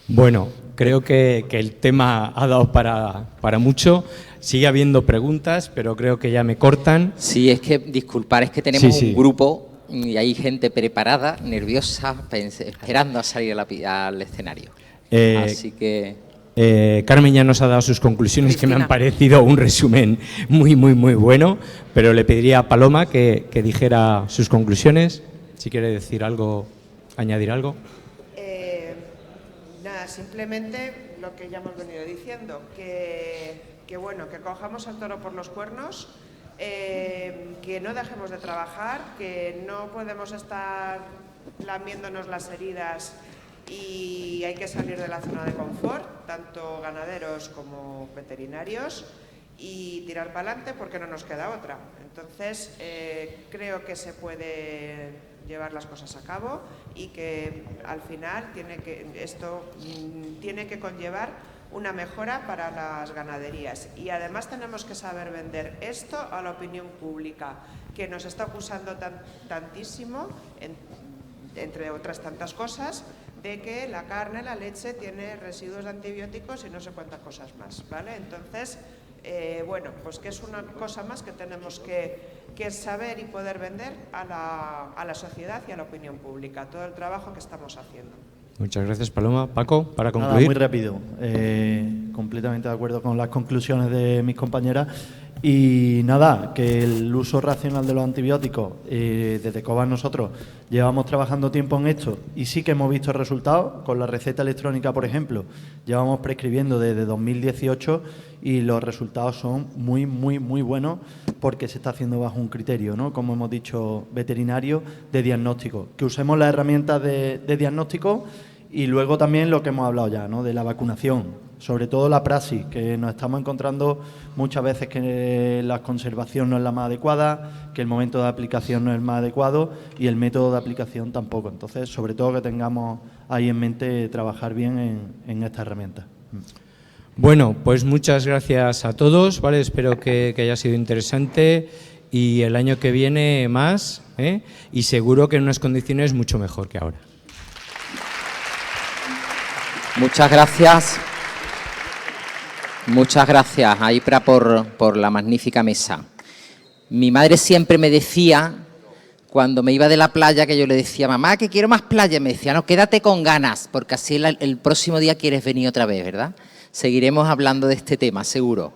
Bueno, creo que el tema ha dado para mucho. Sigue habiendo preguntas, pero creo que ya me cortan. Sí, es que, disculpar, es que tenemos un grupo y hay gente preparada, nerviosa, esperando a salir al escenario. Así que... Carmen ya nos ha dado sus conclusiones, Cristina, que me han parecido un resumen muy bueno, pero le pediría a Paloma que dijera sus conclusiones, si quiere decir algo, añadir algo. Nada, simplemente lo que ya hemos venido diciendo, que bueno, que cojamos al toro por los cuernos, que no dejemos de trabajar, que no podemos estar lamiéndonos las heridas y hay que salir de la zona de confort, tanto ganaderos como veterinarios, y tirar para adelante porque no nos queda otra. Entonces, creo que se puede llevar las cosas a cabo y que al final esto tiene que conllevar una mejora para las ganaderías. Y además tenemos que saber vender esto a la opinión pública, que nos está acusando tantísimo, entre otras tantas cosas, de que la carne, la leche, tiene residuos de antibióticos y no sé cuántas cosas más, ¿vale? Entonces, bueno, pues que es una cosa más que tenemos que saber y poder vender a la sociedad y a la opinión pública, todo el trabajo que estamos haciendo. Muchas gracias, Paloma. Paco, para concluir. Nada, muy rápido. Completamente de acuerdo con las conclusiones de mis compañeras. Y nada, que el uso racional de los antibióticos, desde Cobas nosotros llevamos trabajando tiempo en esto y sí que hemos visto resultados. Con la receta electrónica, por ejemplo, llevamos prescribiendo desde 2018 y los resultados son muy buenos porque se está haciendo bajo un criterio, ¿no? Como hemos dicho, veterinario de diagnóstico. Que usemos las herramientas de diagnóstico y luego también lo que hemos hablado ya, ¿no? De la vacunación. sobre todo la praxis, que nos estamos encontrando muchas veces que la conservación no es la más adecuada, que el momento de aplicación no es el más adecuado y el método de aplicación tampoco. Entonces, sobre todo que tengamos ahí en mente trabajar bien en esta herramienta. Bueno, pues muchas gracias a todos, ¿vale? Espero que haya sido interesante y el año que viene más, y seguro que en unas condiciones mucho mejor que ahora. Muchas gracias. Muchas gracias, Aipra, por la magnífica mesa. Mi madre siempre me decía, cuando me iba de la playa, que yo le decía, mamá, que quiero más playa, me decía, no, quédate con ganas, porque así el próximo día quieres venir otra vez, ¿verdad? Seguiremos hablando de este tema, seguro.